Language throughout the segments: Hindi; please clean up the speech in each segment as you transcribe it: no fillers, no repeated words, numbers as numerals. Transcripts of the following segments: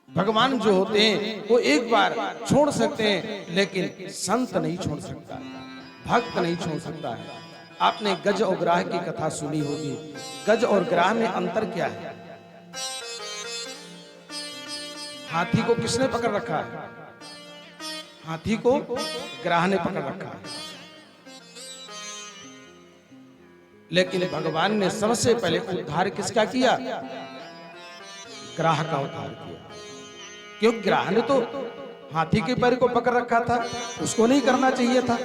भगवान जो होते हैं वो एक बार छोड़ सकते हैं, लेकिन संत नहीं छोड़ सकता, भक्त नहीं छोड़ सकता है। आपने गज और ग्राह की कथा सुनी होगी। गज और ग्राह में अंतर क्या है? हाथी को किसने पकड़ रखा है? हाथी को ग्राह ने पकड़ रखा है। लेकिन भगवान ने सबसे पहले उद्धार किसका किया? ग्राह का उद्धार किया। क्योंकि ग्राह ने तो हाथी के पैर को पकड़ रखा था, उसको नहीं करना चाहिए था।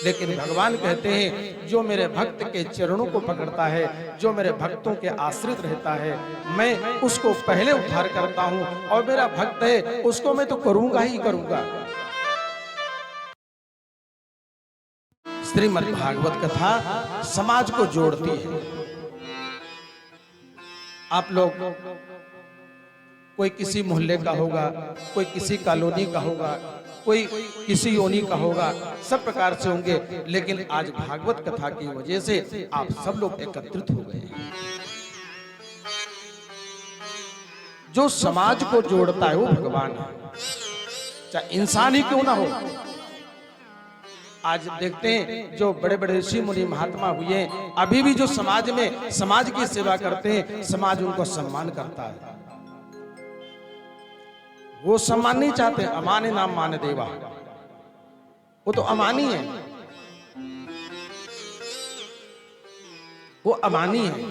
लेकिन भगवान कहते हैं जो मेरे भक्त के चरणों को पकड़ता है, जो मेरे भक्तों के आश्रित रहता है, मैं उसको पहले उद्धार करता हूं, और मेरा भक्त है उसको मैं तो करूंगा ही करूंगा। श्रीमद् भागवत कथा समाज को जोड़ती है। आप लोग कोई किसी मोहल्ले का होगा, कोई किसी कॉलोनी का होगा, कोई किसी योनि का होगा, सब प्रकार से होंगे, लेकिन आज भागवत कथा की वजह से आप सब लोग एकत्रित हो गए हैं। जो समाज को जोड़ता है वो भगवान है, चाहे इंसान ही क्यों ना हो। आज देखते हैं जो बड़े बड़े ऋषि मुनि महात्मा हुए, अभी भी जो समाज में समाज की सेवा करते हैं, समाज उनको सम्मान करता है। वो सम्मान नहीं चाहते। अमाने नाम मान देवा, वो तो अमानी है, वो अमानी है।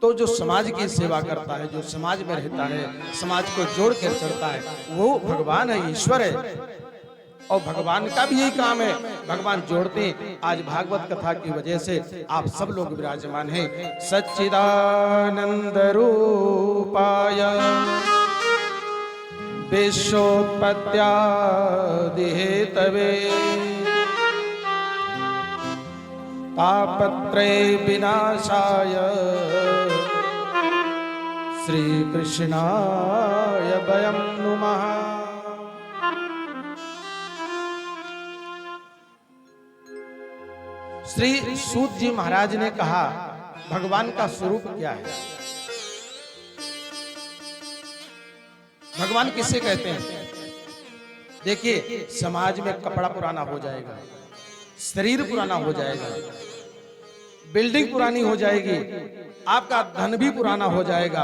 तो जो समाज की सेवा करता है, जो समाज में रहता है, समाज को जोड़ कर चलता है, वो भगवान है, ईश्वर है। और भगवान का भी यही काम है, भगवान जोड़ते हैं। आज भागवत कथा की वजह से आप सब लोग विराजमान हैं। सच्चिदानंद रूपाय विश्वोत्पत्त्यादि हेतवे तापत्रय विनाशाय श्री कृष्णाय वयं नुमः। श्री सूत जी महाराज ने कहा भगवान का स्वरूप क्या है? भगवान किसे कहते हैं? देखिए, समाज में कपड़ा पुराना हो जाएगा, शरीर पुराना हो जाएगा, बिल्डिंग पुरानी हो जाएगी, आपका धन भी पुराना हो जाएगा,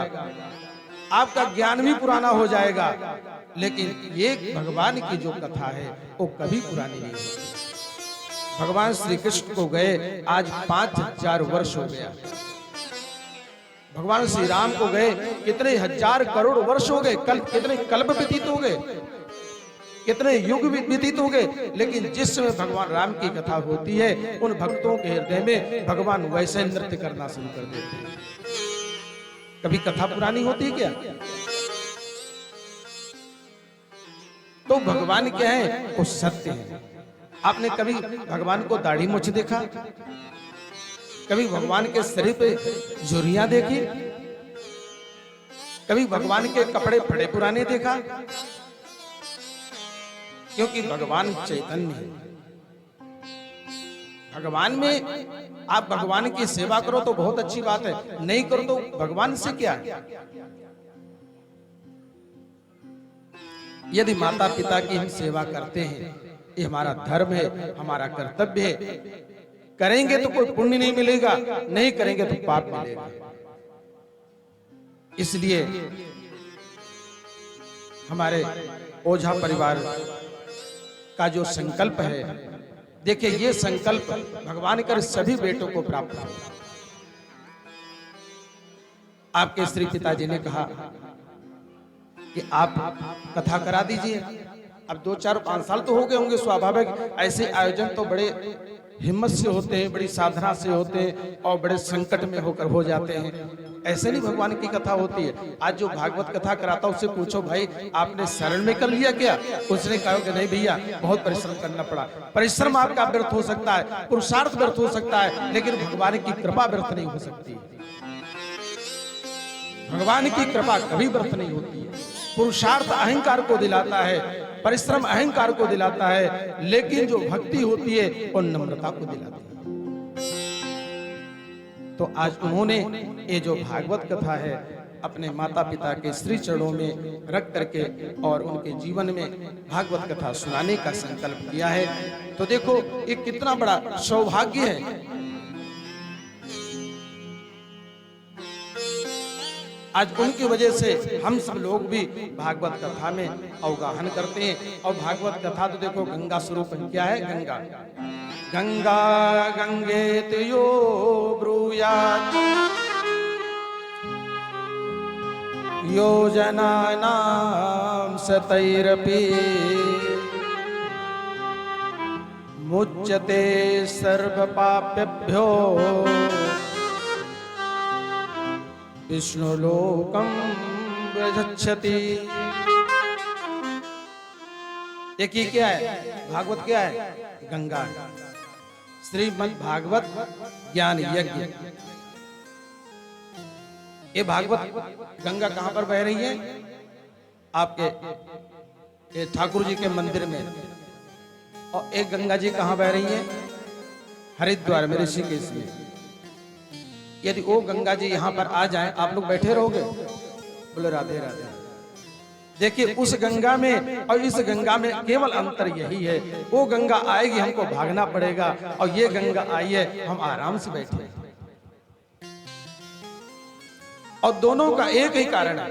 आपका ज्ञान भी पुराना हो जाएगा, लेकिन ये भगवान की जो कथा है वो कभी पुरानी नहीं होती। भगवान श्री कृष्ण को गए आज 5000 वर्ष हो गया। भगवान श्री राम को गए कितने हजार करोड़ वर्ष हो गए, कितने कल्प व्यतीत हो गए, कितने युग व्यतीत हो गए। लेकिन जिस समय भगवान राम की कथा होती है, उन भक्तों के हृदय में भगवान वैसे नृत्य करना शुरू कर देते हैं। कभी कथा पुरानी होती है क्या? तो भगवान क्या है? वो सत्य है। आपने कभी भगवान को दाढ़ी मूंछ देखा? कभी भगवान के शरीर पे झुर्रियां देखी? कभी भगवान के कपड़े फटे पुराने देखा? क्योंकि भगवान चैतन्य है। भगवान में आप भगवान की सेवा करो तो बहुत अच्छी बात है, नहीं करो तो भगवान से क्या? यदि माता पिता की हम सेवा करते हैं, ये हमारा धर्म है, हमारा कर्तव्य है। करेंगे तो कोई पुण्य नहीं मिलेगा, नहीं करेंगे तो पाप मिलेगा। इसलिए हमारे ओझा परिवार का जो संकल्प है, देखिए ये संकल्प भगवान कर सभी बेटों को प्राप्त हो। आपके श्री पिताजी ने कहा कि आप कथा करा दीजिए। अब 2, 4, 5 साल तो हो गए होंगे। स्वाभाविक ऐसे आयोजन तो बड़े हिम्मत से होते हैं, बड़ी साधना से होते हैं और बड़े संकट में होकर हो जाते हैं। ऐसे नहीं भगवान की कथा होती है। आज जो भागवत कथा कराता उससे पूछो, भाई आपने शरण में कर लिया क्या? उसने कहा कि नहीं भैया, बहुत परिश्रम करना पड़ा। परिश्रम आपका व्यर्थ हो सकता है, पुरुषार्थ व्यर्थ हो सकता है, लेकिन भगवान की कृपा व्यर्थ नहीं हो सकती। भगवान की कृपा कभी व्यर्थ नहीं होती है। पुरुषार्थ अहंकार को दिलाता है, परिश्रम अहंकार को दिलाता है, लेकिन जो भक्ति होती है वो नम्रता को दिलाती है। तो आज उन्होंने ये जो भागवत कथा है अपने माता पिता के श्री चरणों में रख करके और उनके जीवन में भागवत कथा सुनाने का संकल्प किया है। तो देखो ये कितना बड़ा सौभाग्य है। आज उनकी वजह से हम सब लोग भी भागवत कथा में अवगाहन करते हैं। और भागवत कथा तो देखो गंगा स्वरूप क्या है, गंगा गंगा गंगेति यो ब्रूयात् योजनानां शतैरपि मुच्यते सर्वपापेभ्यो विष्णुलोकं व्रजच्छति। देखिए क्या है भागवत, क्या है गंगा, श्रीमद् भागवत ज्ञान यज्ञ। ये भागवत गंगा कहां पर बह रही है, आपके ठाकुर जी के मंदिर में। और एक गंगा जी कहां बह रही है, हरिद्वार में, ऋषिकेश में। यदि वो गंगा जी यहां पर आ जाएं, आप लोग बैठे रहोगे? बोले राधे राधे। देखिए उस गंगा में और इस गंगा में केवल अंतर यही है, वो गंगा आएगी हमको भागना पड़ेगा, और ये गंगा आई है हम आराम से बैठे। और दोनों का एक ही कारण है,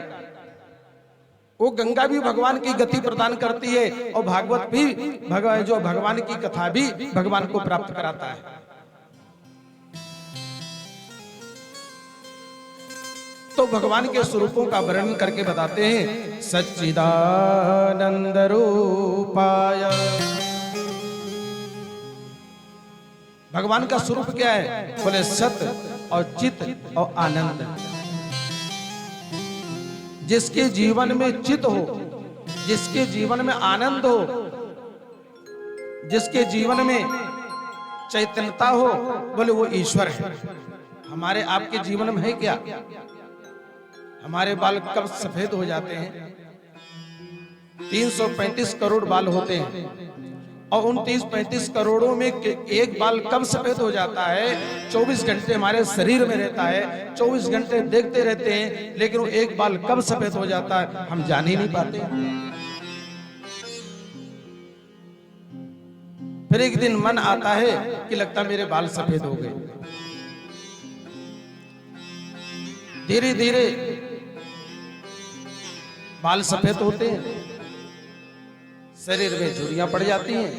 वो गंगा भी भगवान की गति प्रदान करती है और भागवत भी भगवान की कथा भी भगवान को प्राप्त कराता है। तो भगवान के स्वरूपों का वर्णन करके बताते हैं, सच्चिदानंद रूपाय। भगवान का स्वरूप क्या है, बोले सत्य और चित और आनंद। जिसके जीवन में चित हो, जिसके जीवन में आनंद हो, जिसके जीवन में चैतन्यता हो, बोले वो ईश्वर है। हमारे आपके जीवन में है क्या? हमारे बाल कब सफेद हो जाते हैं? 335 करोड़ बाल होते हैं, और उन 30-35 करोड़ों में एक बाल कब सफेद हो जाता है? 24 घंटे हमारे शरीर में रहता है, 24 घंटे देखते रहते हैं, लेकिन वो एक बाल कब सफेद हो जाता है हम जान ही नहीं पाते। फिर एक दिन मन आता है कि लगता मेरे बाल सफेद हो गए। धीरे धीरे बाल सफेद होते हैं, शरीर में झुर्रियां पड़ जाती हैं,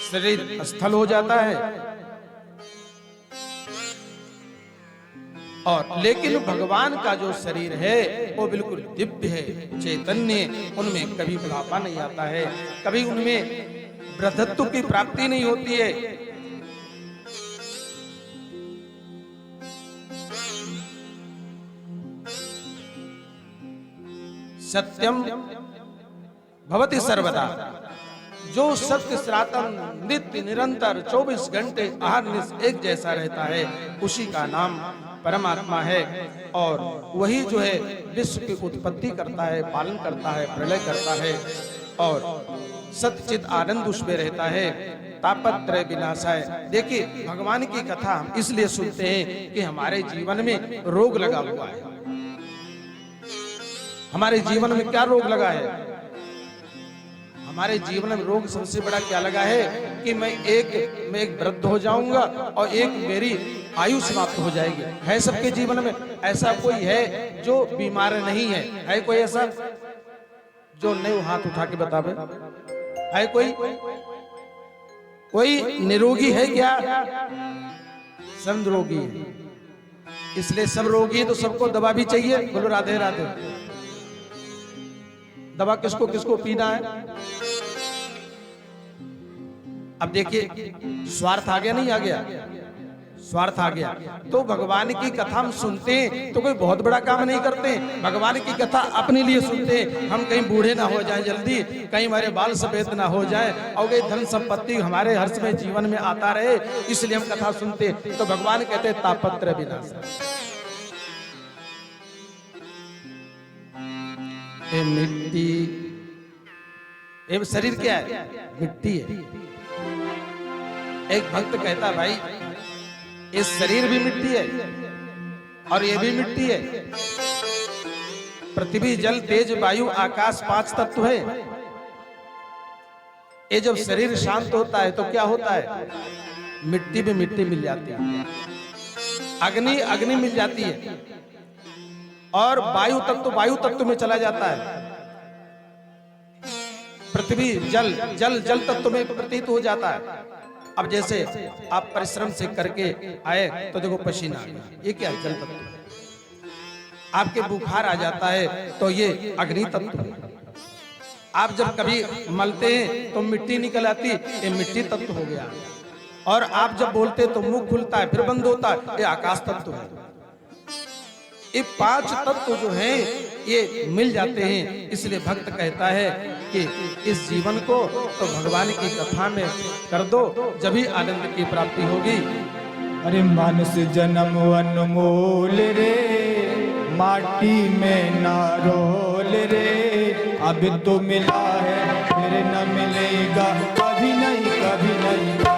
शरीर स्थल हो जाता है। और लेकिन भगवान का जो शरीर है वो बिल्कुल दिव्य है, चैतन्य। उनमें कभी बुढ़ापा नहीं आता है, कभी उनमें वृद्धत्व की प्राप्ति नहीं होती है। सत्यम भवति सर्वदा, जो सत्य सनातन नित्य निरंतर 24 घंटे अहर्निश एक जैसा रहता है, उसी का नाम परमात्मा है। और वही जो है विश्व की उत्पत्ति करता है, पालन करता है, प्रलय करता है, और सच्चित आनंद उसमें रहता है, तापत्रय विनाशाय। देखिए भगवान की कथा हम इसलिए सुनते हैं कि हमारे जीवन में रोग लगा हुआ है। हमारे जीवन में क्या रोग लगा है? हमारे जीवन में रोग सबसे बड़ा क्या लगा है कि मैं एक वृद्ध हो जाऊंगा और एक मेरी आयु समाप्त हो जाएगी। है सबके जीवन में? ऐसा कोई है जो बीमार नहीं है? है कोई ऐसा जो नहीं? हाथ उठा के बतावे, है कोई निरोगी है क्या? सब रोगी है। इसलिए सब रोगी है तो सबको दवा भी चाहिए। बोलो राधे राधे। दवा किसको किसको पीना है? अब देखिए स्वार्थ आ गया, नहीं आ गया? स्वार्थ आ गया। तो भगवान की कथा हम सुनते हैं तो कोई बहुत बड़ा काम नहीं करते। भगवान की कथा अपने लिए सुनते हैं, हम कहीं बूढ़े ना हो जाएं जल्दी, कहीं हमारे बाल सफेद ना हो जाए, और कहीं धन संपत्ति हमारे हर समय जीवन में आता रहे, इसलिए हम कथा सुनते। तो भगवान कहते हैं तापत्रय विनाशाय। मिट्टी, ये शरीर क्या है? मिट्टी है। एक भक्त कहता भाई इस शरीर भी मिट्टी है और ये भी मिट्टी है। पृथ्वी, जल, तेज, वायु, आकाश 5 तत्व है। ये जब शरीर शांत होता है तो क्या होता है? मिट्टी भी मिट्टी मिल जाती है, अग्नि अग्नि मिल जाती है, और वायु तत्व वायु तत्व में चला जाता है। पृथ्वी जल जल जल तत्व में प्रतीत हो जाता है। अब जैसे आप परिश्रम से करके आए तो देखो पसीना आ गया, ये क्या है? जल तत्व। आपके बुखार आ जाता है तो ये अग्नि तत्व है। आप जब कभी मलते हैं तो मिट्टी निकल आती, ये मिट्टी तत्व हो गया। और आप जब बोलते तो मुंह खुलता है फिर बंद होता है, ये आकाश तत्व है। ये 5 तत्व जो हैं ये मिल जाते हैं। इसलिए भक्त कहता है कि इस जीवन को तो भगवान की कथा में कर दो, जभी आनंद की प्राप्ति होगी। अरे मानुष जन्म अनमोल रे, माटी में ना रोल रे। अब तो मिला है फिर न मिलेगा, कभी नहीं कभी नहीं।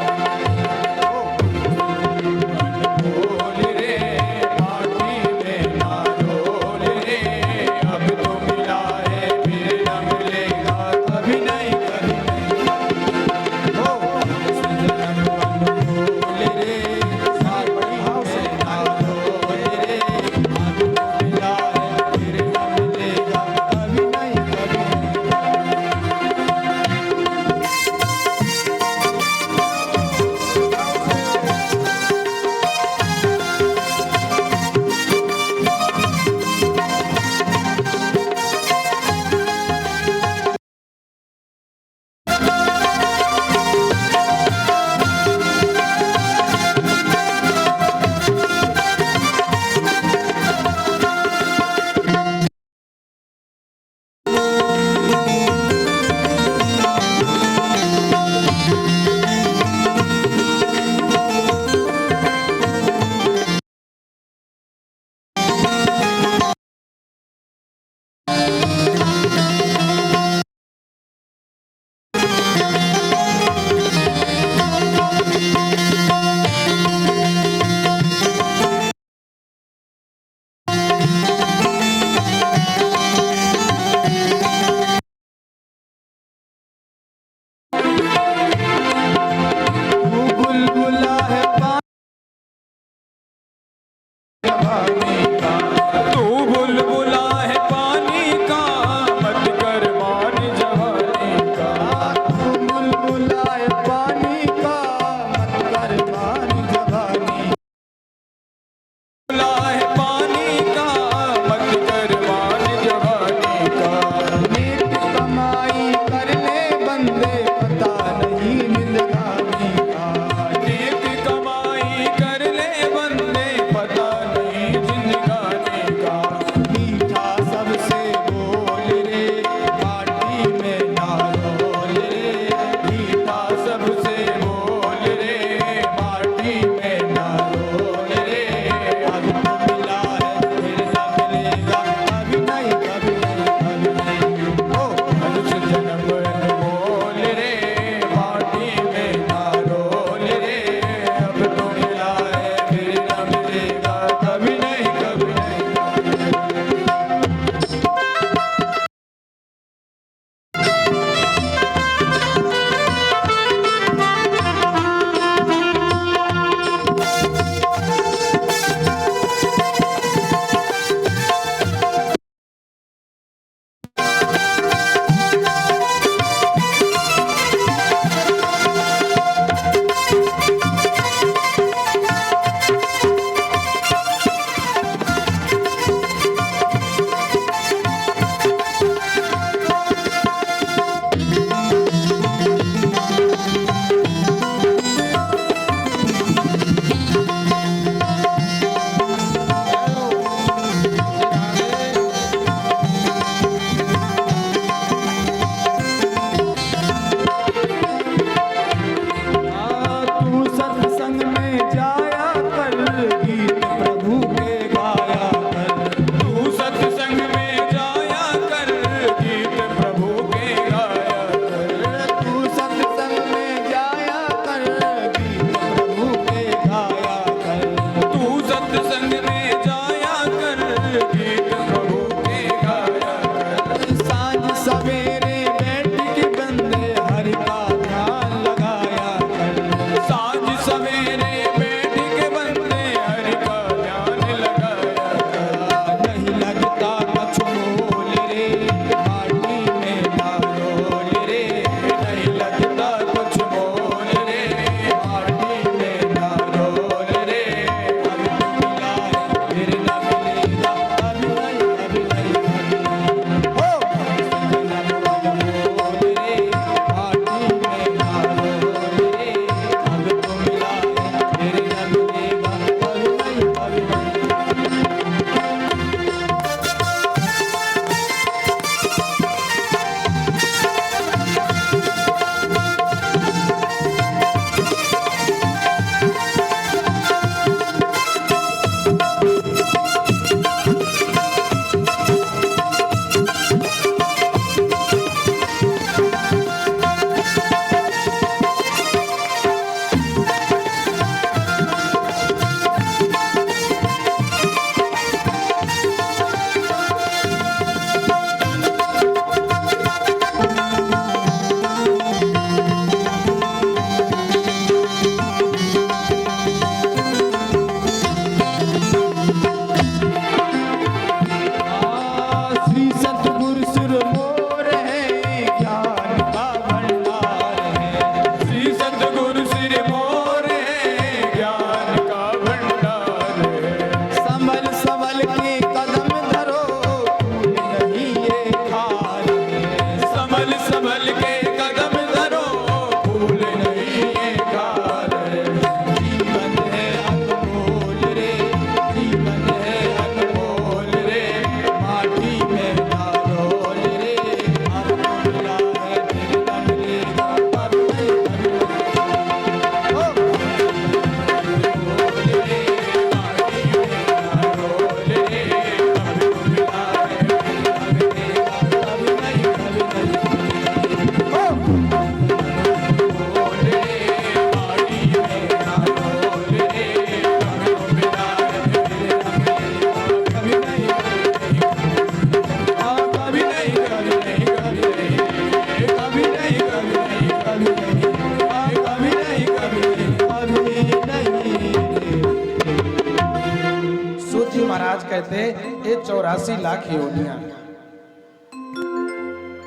महाराज कहते हैं ये 84 लाख योनियां,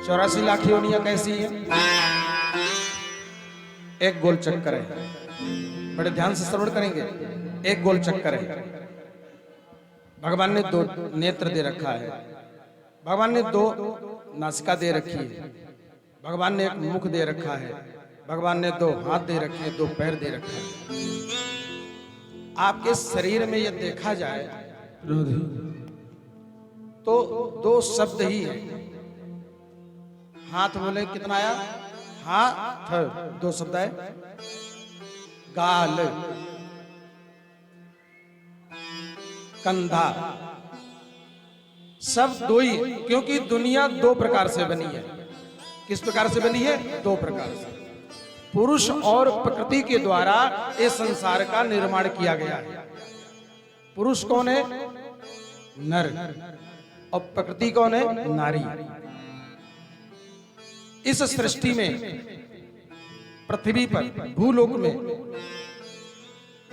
84 लाख योनियां कैसी है? एक गोल चक्कर है, बड़े ध्यान से श्रवण करेंगे। एक गोल चक्कर है। भगवान ने 2 नेत्र दे रखा है, भगवान ने 2 नासिका दे रखी है, भगवान ने एक मुख दे रखा है, भगवान ने 2 हाथ दे रखे हैं, 2 पैर दे रखे हैं। आपके शरीर में यह देखा जाए तो 2 शब्द ही है। हाथ बोले कितना आया? हाथ, 2 शब्द है। गाल, कंधा, सब 2 ही, क्योंकि दुनिया 2 प्रकार से बनी है। किस प्रकार से बनी है? 2 प्रकार से। पुरुष और प्रकृति के द्वारा इस संसार का निर्माण किया गया है। पुरुष कौन है? नर, और प्रकृति कौन है? नारी। इस सृष्टि में, पृथ्वी पर, भूलोक में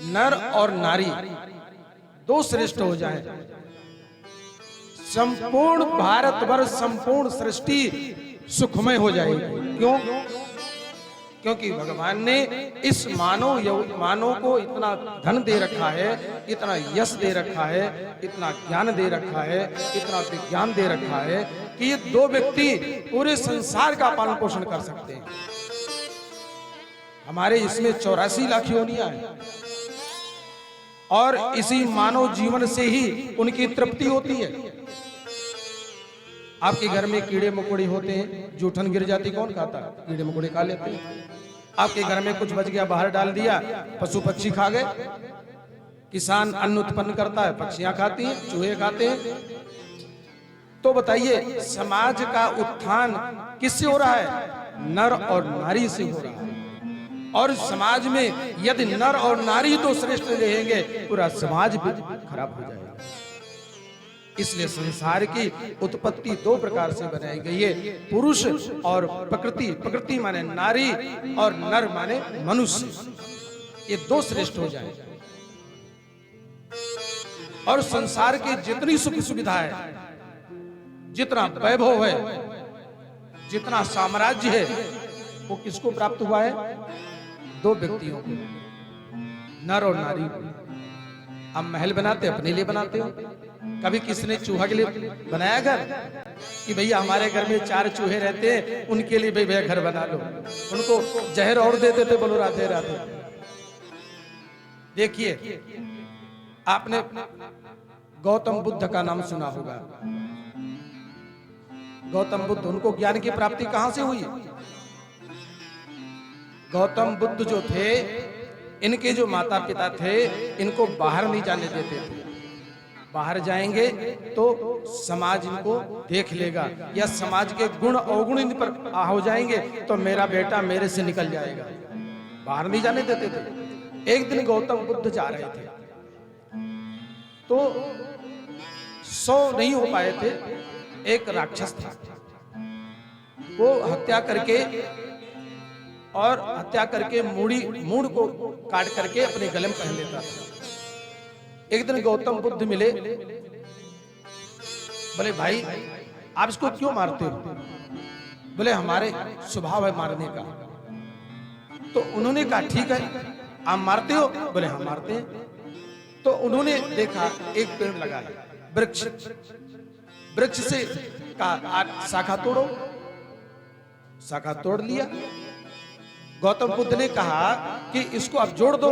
नर और नारी 2 श्रेष्ठ हो जाए, संपूर्ण भारतवर्ष, संपूर्ण सृष्टि सुखमय हो जाएगी। क्यों? क्योंकि भगवान ने इस मानव को इतना धन दे रखा है, इतना यश दे रखा है, इतना ज्ञान दे रखा है, इतना विज्ञान दे रखा है कि ये 2 व्यक्ति पूरे संसार का पालन पोषण कर सकते हैं। हमारे इसमें 84 लाख योनियां हैं और इसी मानव जीवन से ही उनकी तृप्ति होती है। आपके घर में कीड़े मकोड़े होते हैं, जूठन गिर जाती कौन खाता? कीड़े मकोड़े खा लेते हैं। आपके घर में कुछ बच गया, बाहर डाल दिया, पशु पक्षी खा गए। किसान अन्न उत्पन्न करता है, पक्षियां खाती हैं, चूहे खाते हैं। तो बताइए समाज का उत्थान किससे हो रहा है? नर और नारी से हो रहा है। और समाज में यदि नर और नारी तो श्रेष्ठ रहेंगे, पूरा समाज भी खराब हो जाएगा। इसलिए संसार की उत्पत्ति 2 प्रकार से बनाई गई है, पुरुष और प्रकृति। प्रकृति माने नारी और नर माने मनुष्य। ये 2 श्रेष्ठ हो जाए और संसार की जितनी सुख सुविधा है, जितना वैभव है, जितना साम्राज्य है, वो किसको प्राप्त हुआ है? 2 व्यक्तियों को, नर और नारी को। हम महल बनाते अपने लिए बनाते हो? कभी किसने चूहा के लिए बनाया घर कि भैया हमारे घर में 4 चूहे रहते हैं, उनके लिए भैया घर बना लो? उनको जहर और देते थे, बोलो राधे राधे। देखिए, आपने गौतम बुद्ध का नाम सुना होगा। गौतम बुद्ध, उनको ज्ञान की प्राप्ति कहां से हुई? गौतम बुद्ध जो थे, इनके जो माता पिता थे, इनको बाहर नहीं जाने देते थे। बाहर जाएंगे तो समाज इनको देख लेगा, या समाज के गुण अवगुण इन पर हो जाएंगे तो मेरा बेटा मेरे से निकल जाएगा। बाहर नहीं जाने देते थे। एक दिन गौतम बुद्ध जा रहे थे तो 100 नहीं हो पाए थे। एक राक्षस था, वो हत्या करके मूड़ को काट करके अपने गले में पहन लेता था। एक दिन गौतम बुद्ध मिले, बोले भाई आप इसको क्यों मारते हो? बोले हमारे स्वभाव है मारने का। तो उन्होंने कहा ठीक है, आप मारते हो? बोले हम मारते हैं। तो उन्होंने देखा एक पेड़ लगा है, वृक्ष से कहा शाखा तोड़ो। शाखा तोड़ लिया। गौतम बुद्ध ने कहा कि इसको आप जोड़ दो।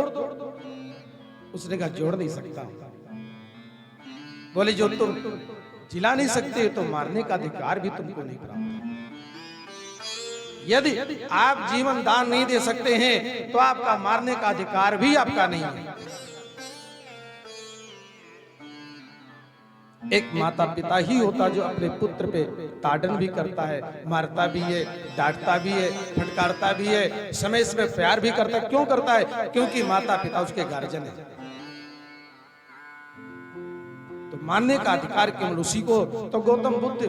उसने कहा जोड़ नहीं सकता। बोले जो तुम जिला नहीं सकते तो मारने का अधिकार भी तुमको नहीं प्राप्त। यदि आप जीवन दान नहीं दे सकते हैं तो आपका मारने का अधिकार भी आपका नहीं है। एक माता पिता ही होता जो अपने पुत्र पे ताड़न भी करता है, मारता भी है, डांटता भी है, फटकारता भी है, समय समय प्यार भी करता है। क्यों करता है? क्योंकि माता पिता उसके गार्जियन है। तो मानने का अधिकार केवल उसी को। तो गौतम बुद्ध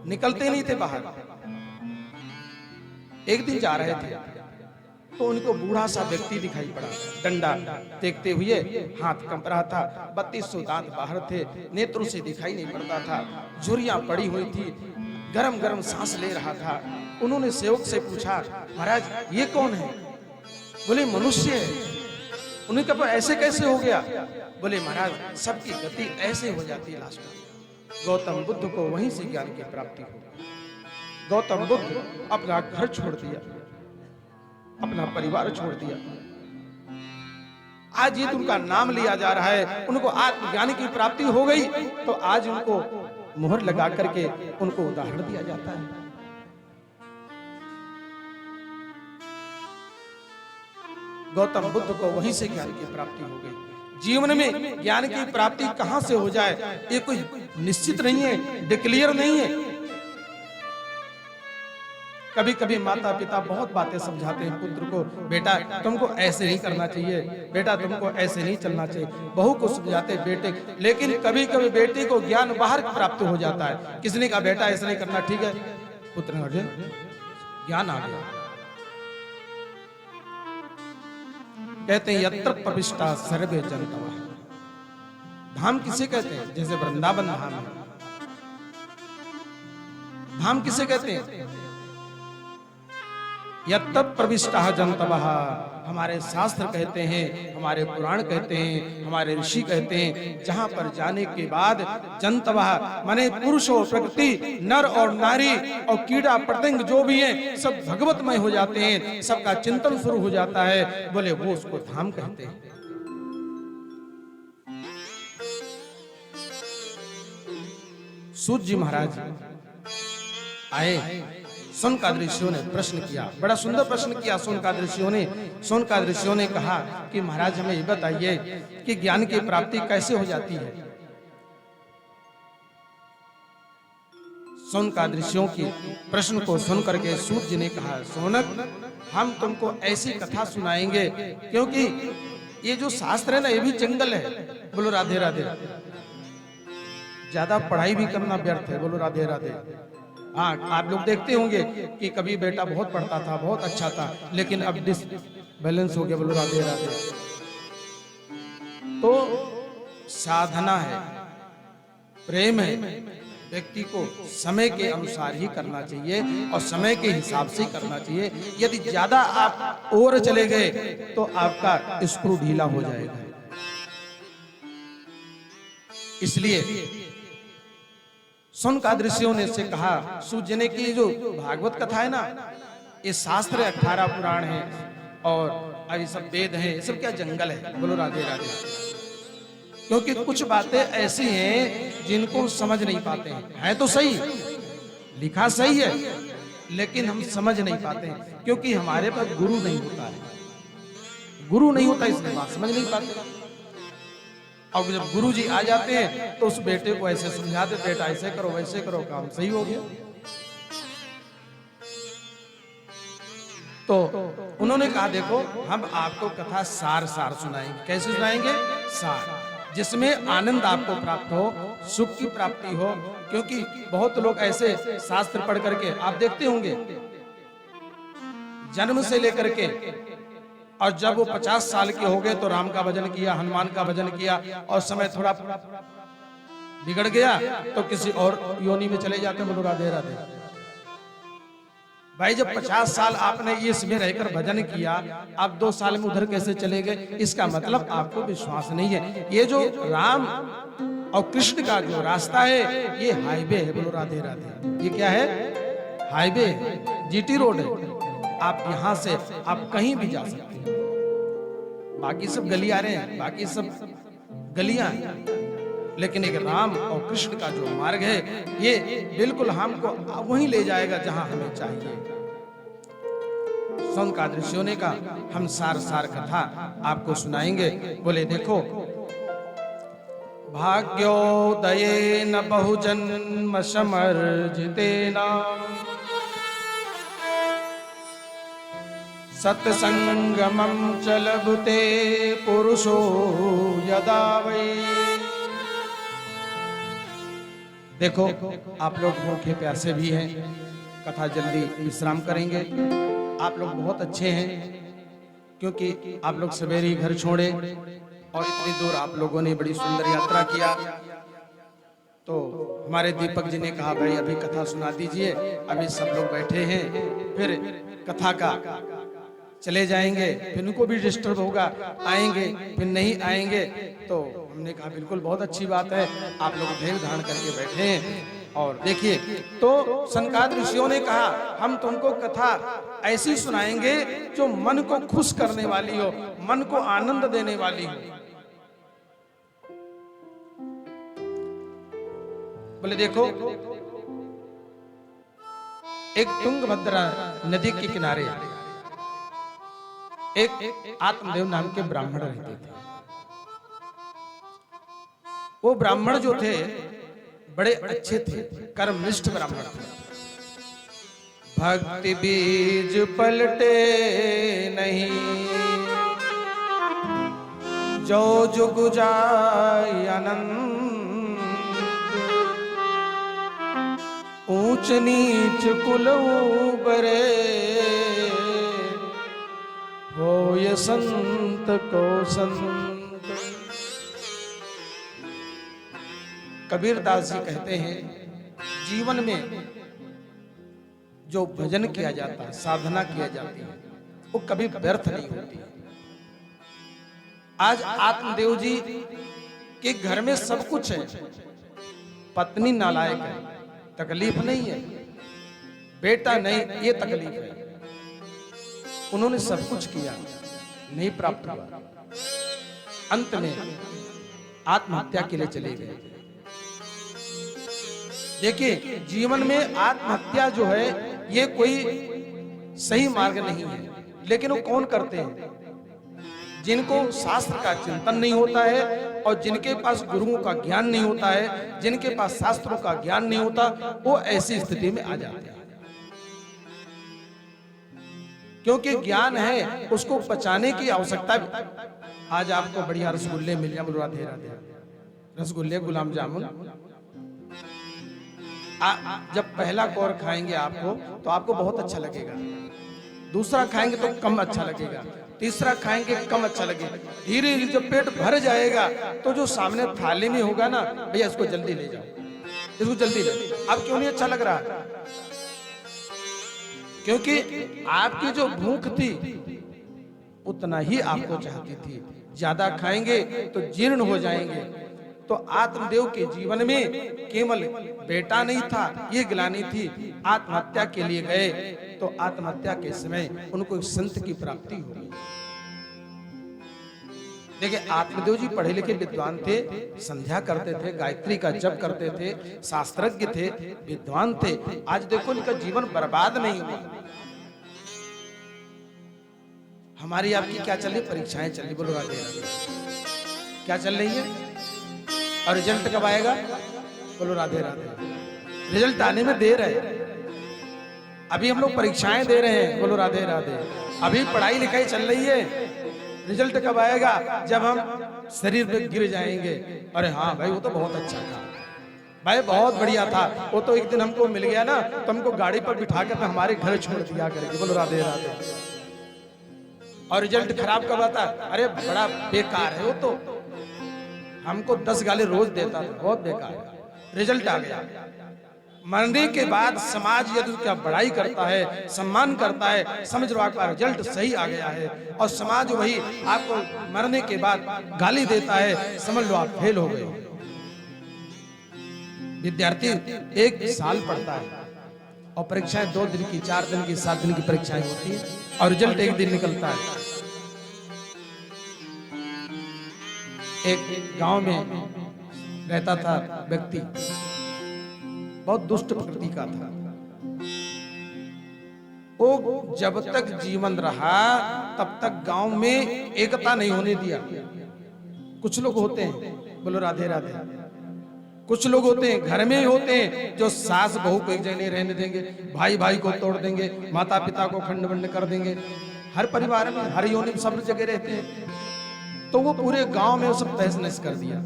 निकलते नहीं थे बाहर। एक दिन जा रहे थे तो उनको बूढ़ा सा व्यक्ति दिखाई पड़ा, डंडा देखते हुए, हाथ कंप रहा था, 3200 दांत बाहर थे, नेत्रों से दिखाई नहीं पड़ता था, झुर्रियां पड़ी हुई थी, गरम गरम सांस ले रहा था। उन्होंने सेवक से पूछा, महाराज ये कौन है? बोले मनुष्य है। उन्हें कहा ऐसे कैसे हो गया? बोले महाराज सबकी गति ऐसे हो जाती है लास्ट में। गौतम बुद्ध को वहीं से ज्ञान की प्राप्ति हो। गौतम बुद्ध अपना घर छोड़ दिया, अपना परिवार छोड़ दिया। आज ये उनका नाम लिया जा रहा है, उनको आत्मज्ञान की प्राप्ति हो गई, तो आज उनको मुहर लगा करके उनको उदाहरण दिया जाता है। गौतम बुद्ध को वहीं से ज्ञान की प्राप्ति हो गई। जीवन में ज्ञान की प्राप्ति कहां से हो जाए ये कोई निश्चित नहीं है, डिक्लेयर नहीं है। कभी कभी माता पिता बहुत बातें समझाते हैं पुत्र को, बेटा तुमको ऐसे नहीं करना चाहिए, बेटा तुमको ऐसे नहीं चलना चाहिए। बहू को समझाते बेटे, लेकिन कभी कभी बेटे को ज्ञान बाहर प्राप्त हो जाता है। किसी ने कहा बेटा ऐसे नहीं करना, ठीक है, पुत्र ने ज्ञान आ गया। कहते हैं यत्र प्रविष्टा सर्वे जन्तवः। धाम किसे कहते हैं? जैसे वृंदावन धाम है। धाम किसे कहते हैं? यत्र प्रविष्टा जन्तवः। हमारे शास्त्र कहते हैं, हमारे पुराण कहते हैं, हमारे ऋषि कहते हैं, जहां पर जाने के बाद जन्तवः माने पुरुष और प्रकृति, नर और नारी और कीड़ा पतंग जो भी हैं सब भगवतमय हो जाते हैं, सबका चिंतन शुरू हो जाता है। बोले वो उसको धाम कहते हैं। सूत जी महाराज आए, सोनकाद ऋषियों ने प्रश्न किया, बड़ा सुंदर प्रश्न किया सोनकाद ऋषियों ने। सोनकाद ऋषियों ने कहा कि महाराज हमें ये बताइए कि ज्ञान की प्राप्ति कैसे हो जाती है। सोनकाद ऋषियों की प्रश्न को सुनकर के सूत जी ने कहा, सोनक हम तुमको ऐसी कथा सुनाएंगे, क्योंकि ये जो शास्त्र है ना ये भी जंगल है। बोलो राधे राधे। ज्यादा पढ़ाई भी करना व्यर्थ है। बोलो राधे राधे। हाँ, आप लोग देखते होंगे कि कभी बेटा बहुत पढ़ता था, बहुत अच्छा था, लेकिन अब बैलेंस हो गया। बोलो राधे राधे। तो साधना है, प्रेम है, व्यक्ति को समय के अनुसार ही करना चाहिए और समय के हिसाब से ही करना चाहिए। यदि ज्यादा आप ओर चले गए तो आपका स्क्रू ढीला हो जाएगा। इसलिए सोनकाद ऋषियों ने से कहा, सूजने की जो भागवत कथा है ना, ये शास्त्र 18 पुराण है और अभी सब वेद है, सब क्या जंगल है। बोलो राधे राधे। क्योंकि कुछ बातें ऐसी हैं जिनको समझ नहीं पाते हैं। है तो सही, लिखा सही है, लेकिन हम समझ नहीं पाते हैं क्योंकि हमारे पास गुरु नहीं होता है। गुरु नहीं होता इसलिए बात समझ नहीं पाते। और जब गुरु जी आ जाते हैं तो उस बेटे को ऐसे समझाते, बेटा ऐसे करो वैसे करो, काम सही हो गया। तो उन्होंने कहा देखो हम आपको कथा सार सार सुनाएंगे। कैसे सुनाएंगे? सार, जिसमें आनंद आपको प्राप्त हो, सुख की प्राप्ति हो। क्योंकि बहुत लोग ऐसे शास्त्र पढ़ करके आप देखते होंगे, जन्म से लेकर के और जब वो 50 साल के हो गए तो राम का भजन किया, हनुमान का भजन किया, और समय थोड़ा बिगड़ गया तो किसी और योनि में चले जाते। बोलो राधे राधे। भाई जब 50 साल आपने इसमें रहकर भजन किया, आप 2 साल में उधर कैसे चले गए? इसका मतलब आपको विश्वास नहीं है। ये जो राम और कृष्ण का जो रास्ता है ये हाईवे है। बोलो राधे राधे। ये क्या है? हाईवे है, जीटी रोड है। आप यहां से आप कहीं भी जा सकते हैं। बाकी सब गलियारे हैं, बाकी सब गलियां हैं, लेकिन एक राम और कृष्ण का जो मार्ग है ये बिल्कुल हमको वहीं ले जाएगा जहां हमें चाहिए। सोनकाद ऋषियों ने कहा हम सार सार कथा आपको सुनाएंगे। बोले देखो, भाग्योदयेन बहुजन्म समर्जितेन सत्संगमं च लभते पुरुषो यदा वै। देखो आप लोग भूखे प्यासे भी हैं, कथा जल्दी विश्राम करेंगे। आप लोग बहुत अच्छे हैं, क्योंकि आप लोग सवेरे ही घर छोड़े और इतनी दूर आप लोगों ने बड़ी सुंदर यात्रा किया। तो हमारे दीपक जी ने कहा भाई अभी कथा सुना दीजिए, अभी सब लोग बैठे हैं, फिर कथा का चले जाएंगे, फिर उनको भी डिस्टर्ब होगा, आएंगे फिर नहीं आएंगे। तो हमने कहा बिल्कुल बहुत अच्छी बात है, आप लोग धैर्य धारण करके बैठे हैं। और देखिए तो सनकादिक ऋषियों ने कहा हम तुमको कथा ऐसी सुनाएंगे जो मन को खुश करने वाली हो, मन को आनंद देने वाली हो। बोले देखो एक तुंगभद्रा नदी के किनारे एक आत्मदेव नाम के ब्राह्मण रहते थे। वो ब्राह्मण जो थे बड़े अच्छे थे, कर्मनिष्ठ ब्राह्मण थे। भक्ति बीज पलटे नहीं, जो जुग जाय अनंत, ऊंच नीच कुल उबरे, होय संत को संत। कबीरदास जी कहते हैं जीवन में जो भजन किया जाता है, साधना किया जाती है, वो कभी व्यर्थ नहीं होती। आज आत्मदेव जी के घर में सब कुछ है, पत्नी नालायक है, तकलीफ नहीं है, बेटा नहीं, ये तकलीफ है। उन्होंने सब कुछ किया, नहीं प्राप्त हुआ, अंत में आत्महत्या के लिए चले गए। देखिए जीवन में आत्महत्या जो है ये कोई सही मार्ग नहीं है, लेकिन वो कौन करते हैं? जिनको शास्त्र का चिंतन नहीं होता है और जिनके पास गुरुओं का ज्ञान नहीं होता है, जिनके पास शास्त्रों का ज्ञान नहीं होता, वो ऐसी स्थिति में आ जाते हैं। क्योंकि ज्ञान है उसको बचाने की आवश्यकता। आज आपको बढ़िया रसगुल्ले मिल जाए, राधे राधे, रसगुल्ले गुलाब जामुन, जब पहला कौर खाएंगे आपको तो आपको बहुत अच्छा लगेगा, दूसरा खाएंगे तो कम अच्छा लगेगा, तीसरा खाएंगे कम अच्छा लगेगा, धीरे धीरे जब पेट भर जाएगा तो जो सामने थाली में होगा ना, भैया इसको जल्दी ले जाओ, इसको जल्दी ले। अब क्यों नहीं अच्छा लग रहा? क्योंकि आपकी जो भूख थी उतना ही आपको चाहती थी, ज्यादा खाएंगे तो जीर्ण हो जाएंगे। तो आत्मदेव के जीवन में केवल बेटा नहीं था, ये गिलानी थी, आत्महत्या के लिए गए तो आत्महत्या के समय उनको एक संत की प्राप्ति हो गई। देखिए आत्मदेव जी पढ़े लिखे विद्वान थे, संध्या करते थे, गायत्री का जप करते थे, शास्त्रज्ञ थे, विद्वान थे। आज देखो इनका जीवन बर्बाद नहीं हुआ। हमारी आपकी क्या चल रही? परीक्षाएं चल रही, बोलो राधे राधे, क्या चल रही है? और रिजल्ट कब आएगा? बोलो राधे राधे। रिजल्ट आने में देर है, अभी हम लोग परीक्षाएं दे रहे हैं, बोलो राधे राधे। अभी पढ़ाई लिखाई चल रही है, रिजल्ट कब आएगा? जब हम शरीर पे गिर जाएंगे, अरे हाँ भाई वो तो बहुत अच्छा था, भाई बहुत बढ़िया था, वो तो एक दिन हमको मिल गया ना, तो हमको गाड़ी पर बिठा कर हमारे घर छोड़ दिया करके, बोलो राधे राधे। और रिजल्ट खराब कब आता? अरे बड़ा बेकार है वो तो, हमको 10 गाली रोज देता था, बहुत बेकार। रिजल्ट आ गया, मरने के बाद समाज यदि उसका बड़ाई करता है, सम्मान करता है, समझ लो आपका रिजल्ट सही आ गया है। और समाज वही आपको मरने के बाद गाली देता है, समझ लो आप फेल हो गए। विद्यार्थी 1 साल पढ़ता है और परीक्षाएं 2 दिन की, 4 दिन की, 7 दिन की परीक्षाएं होती है और रिजल्ट 1 दिन निकलता है। एक गांव में रहता था व्यक्ति, बहुत दुष्ट प्रकृति का था। वो जब तक जीवन रहा तब तक गांव में एकता नहीं होने दिया। कुछ लोग होते हैं, बोलो राधे राधे, कुछ लोग होते हैं घर में ही होते हैं जो सास बहू को एक जगह नहीं रहने देंगे, भाई भाई को तोड़ देंगे, माता पिता को खंड बंड कर देंगे। हर परिवार में, हर योनि में सब जगह रहते हैं। तो वो पूरे गांव में वो सब तहस नहस कर दिया।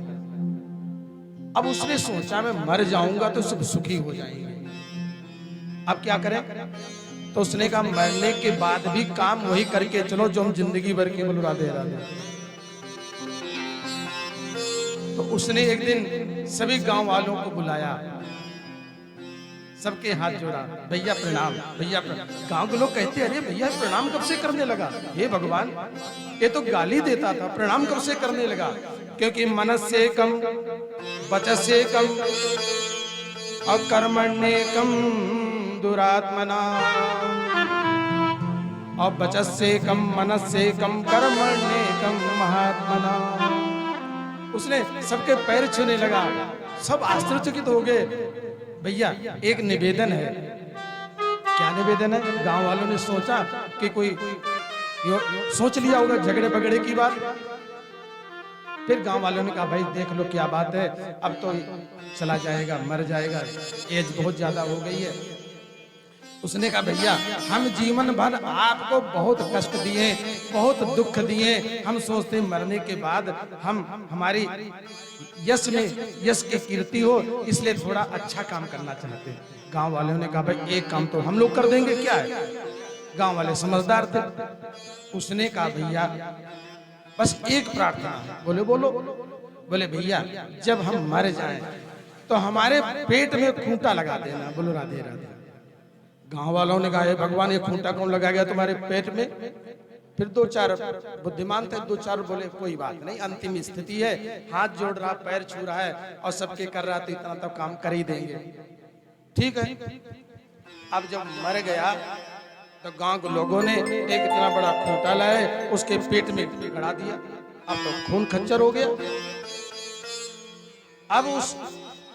अब उसने सोचा मैं मर जाऊंगा तो सब सुखी हो जाएंगे। अब क्या करें? तो उसने कहा मरने के बाद भी काम वही करके चलो जो हम जिंदगी भर के। बोलो राधे राधे। तो उसने एक दिन सभी गांव वालों को बुलाया, सबके हाथ जोड़ा, भैया प्रणाम, भैया प्रणाम। गांव के लोग कहते अरे भैया प्रणाम कब से करने लगा? हे भगवान, ये तो गाली देता था, प्रणाम कब से करने लगा? क्योंकि मनस से कम, वचस से कम और कर्मण्ये कम दुरात्मना, और वचस से कम, मनस से कम, कर्मण्ये कम महात्मना। उसने सबके पैर छूने लगा, सब आश्चर्यचकित हो गए। भैया एक निवेदन है। क्या निवेदन है? गांव वालों ने सोचा कि कोई सोच लिया होगा झगड़े बगड़े की बात। फिर गांव वालों ने कहा भाई देख लो क्या बात है, अब तो चला जाएगा, मर जाएगा, एज बहुत ज्यादा हो गई है। उसने कहा भैया हम जीवन भर आपको बहुत कष्ट दिए, बहुत दुख दिए, हम सोचते मरने के बाद हम हमारी यश में यश की कीर्ति हो, इसलिए थोड़ा अच्छा काम करना चाहते हैं। गांव वालों ने कहा भाई एक काम तो हम लोग कर देंगे, क्या है? गांव वाले समझदार थे। उसने कहा भैया बस एक प्रार्थना है। बोले बोलो। बोले भैया जब हम मर जाएं तो हमारे पेट में खूंटा लगा देना। बोलो राधे राधे। गांव वालों ने कहा भगवान ये खूंटा कौन लगा गया तुम्हारे पेट में? फिर दो चार बुद्धिमान थे, दो चार बोले कोई बात नहीं, अंतिम स्थिति है, हाथ जोड़ रहा, पैर छू रहा है और सबके कर रहा, तो इतना तो काम कर ही देंगे, ठीक है। अब जब मर गया तो गांव के लोगों ने एक इतना बड़ा खूंटा लाए, उसके पेट में गड़ा दिया। अब तो खून खच्चर हो गया। अब उस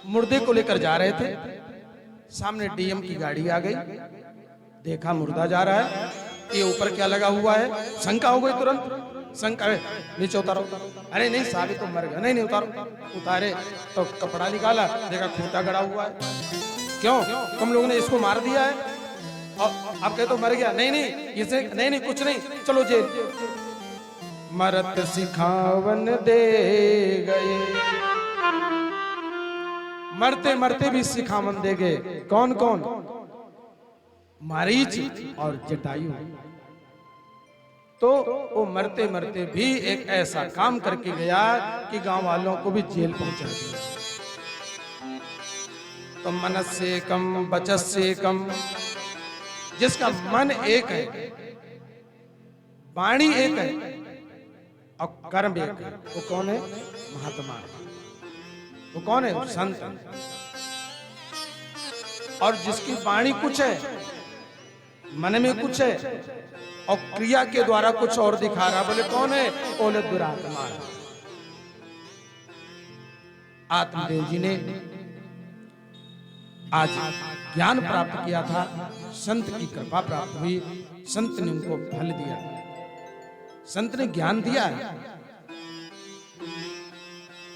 मुर्दे को लेकर जा रहे थे, सामने डीएम की गाड़ी आ गई, देखा मुर्दा जा रहा है, ये ऊपर क्या लगा हुआ है, शंका हो गई तुरंत। शंका, नीचे उतारो। अरे नहीं साहब तो मर गया। नहीं नहीं उतारो। उतारे तो कपड़ा निकाला, देखा खूंटा गड़ा हुआ है। क्यों तुम लोगों ने इसको मार दिया है? और अब कहे तो मर गया। नहीं नहीं इसे नहीं नहीं कुछ नहीं, चलो जेल। मरत सिखावन दे गए, मरते मरते भी सिखावन दे गए। कौन कौन? मारीच और जटायु। तो वो मरते मरते भी एक ऐसा काम करके गया कि गांव वालों को भी जेल पहुंचा दिया। तो मनस से कम, वचस से कम, जिसका मन एक है, वाणी एक है और कर्म एक है, वो कौन है? महात्मा। वो कौन है? संत। और जिसकी वाणी कुछ है, मन में कुछ है और क्रिया के द्वारा कुछ और दिखा रहा, बोले कौन है? बोले दुरात्मा है। आत्मदेव जी ने आज ज्ञान प्राप्त किया था, संत की कृपा प्राप्त हुई, संत ने उनको फल दिया, संत ने ज्ञान दिया है।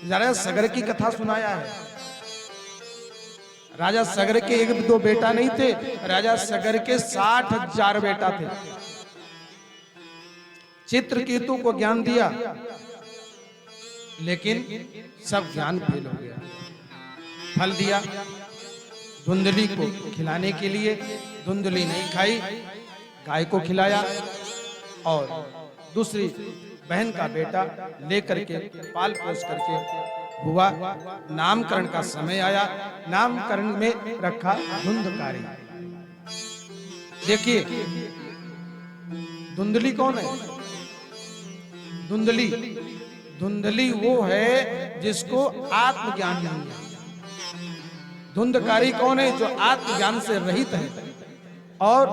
राजा सगर की कथा सुनाया है। राजा सगर के एक दो बेटा नहीं थे, राजा सगर के 60,000 बेटा थे। चित्रकेतु को ज्ञान दिया, लेकिन सब ज्ञान फेल हो गया। फल दिया धुंधली को खिलाने के लिए, धुंधली नहीं खाई, गाय को खिलाया और दूसरी बहन का बेटा लेकर के पाल पोस करके हुआ। नामकरण का समय आया, नामकरण में रखा धुंधकारी। देखिए धुंधली कौन है? धुंधली, धुंधली वो है जिसको आत्मज्ञान नहीं है। धुंधकारी कौन है? जो आत्मज्ञान से रहित है और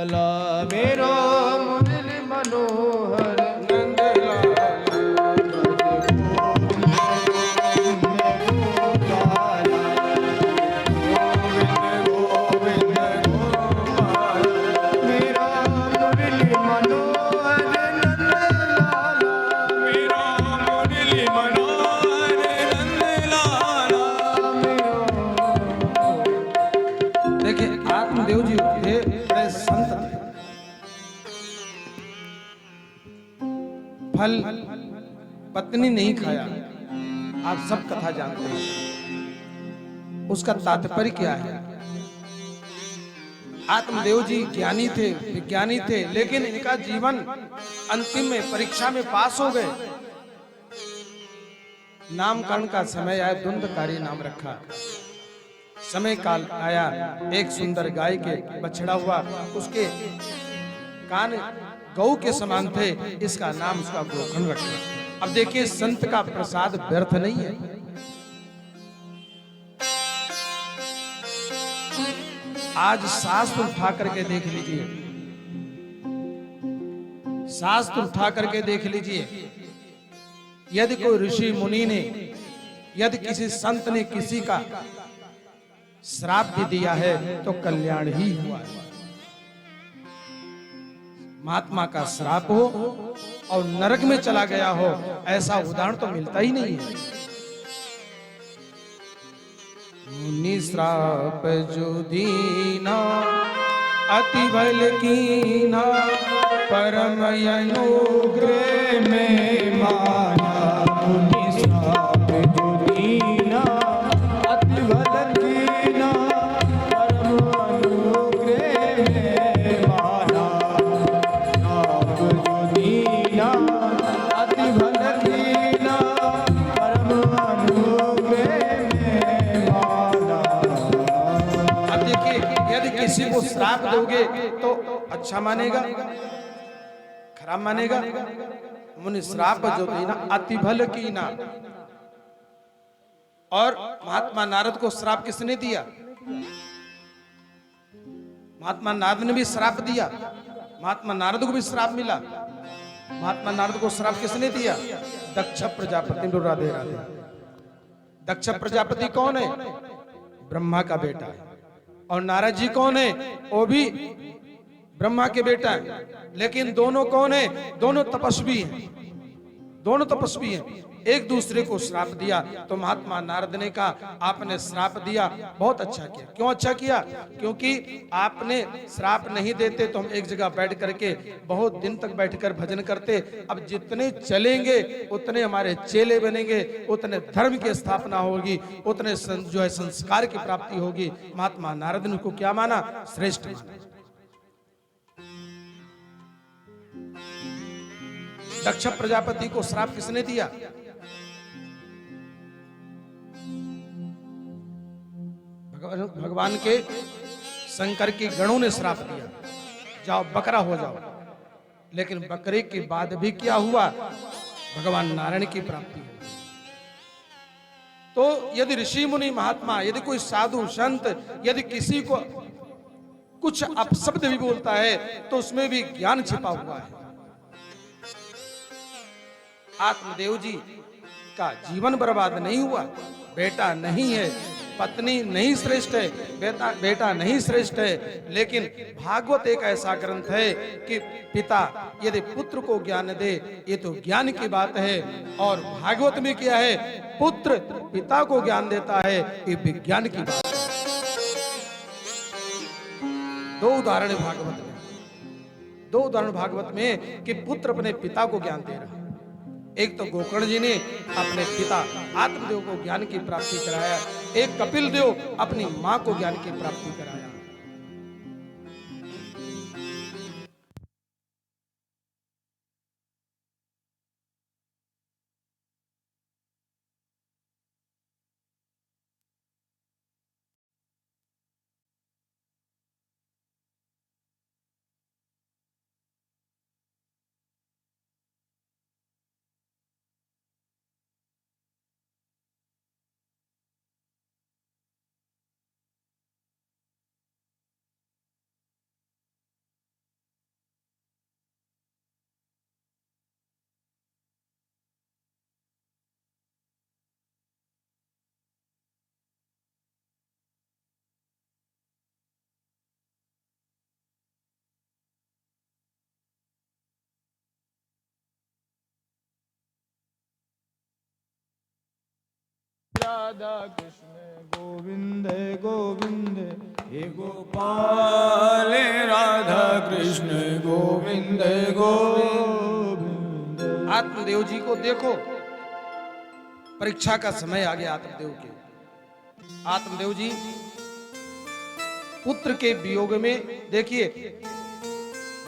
लाला मेरो मुरली मनोहर नंद आत्मदेव जी थे, बड़े संत थे। फल पत्नी नहीं खाया, आप सब कथा जानते हैं। उसका तात्पर्य क्या है? आत्मदेव जी ज्ञानी थे, विज्ञानी थे, लेकिन इनका जीवन अंतिम में परीक्षा में पास हो गए। नामकरण का समय आया, धुंधकारी नाम रखा। समय काल आया, एक सुंदर गाय के बछड़ा हुआ, उसके कान गौ के समान थे, इसका नाम उसका गोखन रखा। अब देखिए, संत का प्रसाद व्यर्थ नहीं है। आज शास्त्र उठा करके देख लीजिए, शास्त्र उठा करके देख लीजिए, यदि कोई ऋषि मुनि ने, यदि किसी संत ने किसी का श्राप भी दिया है तो कल्याण ही हुआ है। महात्मा का श्राप हो और नरक में चला गया हो, ऐसा उदाहरण तो मिलता ही नहीं है। मुनि श्राप जो दीना अति बल कीना, परम अनुग्रह में माना। मुनि श्राप जो दीना अति बल कीना, परम अनुग्रह में माना। श्राप जो दीना अति बल कीना, परम अनुग्रह में माना। अब देखिए, यदि किसी को श्राप दोगे तो अच्छा मानेगा, खराब मानेगा? मुनि श्राप जो दीना अति भल कीना। और महात्मा नारद को श्राप किसने दिया? महात्मा नारद ने भी श्राप दिया, महात्मा नारद को भी श्राप मिला। महात्मा नारद को श्राप किसने दिया? दक्ष प्रजापति। राधे राधे। दक्ष प्रजापति कौन है? ब्रह्मा का बेटा है। और नारद जी कौन है? वो भी ब्रह्मा के बेटा है। लेकिन दोनों कौन है? दोनों तपस्वी हैं, दोनों तपस्वी हैं। एक दूसरे को श्राप दिया तो महात्मा नारद ने कहा, आपने श्राप दिया, बहुत अच्छा किया। क्यों अच्छा किया? क्योंकि आपने श्राप नहीं देते तो हम एक जगह बैठ करके बहुत दिन तक बैठकर भजन करते। अब जितने चलेंगे उतने हमारे चेले बनेंगे, उतने धर्म की स्थापना होगी, उतने जो है संस्कार की प्राप्ति होगी। महात्मा नारद ने उसको क्या माना? श्रेष्ठ माना। दक्ष प्रजापति को श्राप किसने दिया? भगवान के शंकर के गणों ने श्राप दिया, जाओ बकरा हो जाओ। लेकिन बकरे के बाद भी क्या हुआ? भगवान नारायण की प्राप्ति हुई। तो यदि ऋषि मुनि महात्मा, यदि कोई साधु संत, यदि किसी को कुछ अपशब्द भी बोलता है तो उसमें भी ज्ञान छिपा हुआ है। आत्मदेव जी का जीवन बर्बाद नहीं हुआ। बेटा नहीं है, पत्नी नहीं श्रेष्ठ है, बेटा नहीं श्रेष्ठ है, लेकिन भागवत एक ऐसा ग्रंथ है कि पिता यदि पुत्र को ज्ञान दे, ये तो ज्ञान की बात है। और भागवत में क्या है? पुत्र पिता को ज्ञान देता है, ये विज्ञान की बात है। दो उदाहरण है भागवत में, दो उदाहरण भागवत में कि पुत्र अपने पिता को ज्ञान दे रहा है। एक तो गोकर्ण जी ने अपने पिता आत्मदेव को ज्ञान की प्राप्ति कराया, एक कपिल देव अपनी मां को ज्ञान की प्राप्ति कराया। राधा कृष्ण गोविंद गोविंद, हे गोपाल राधा कृष्ण गोविंद गोविंद। आत्मदेव जी को देखो, परीक्षा का समय आ गया आत्मदेव के। आत्मदेव जी पुत्र के वियोग में, देखिए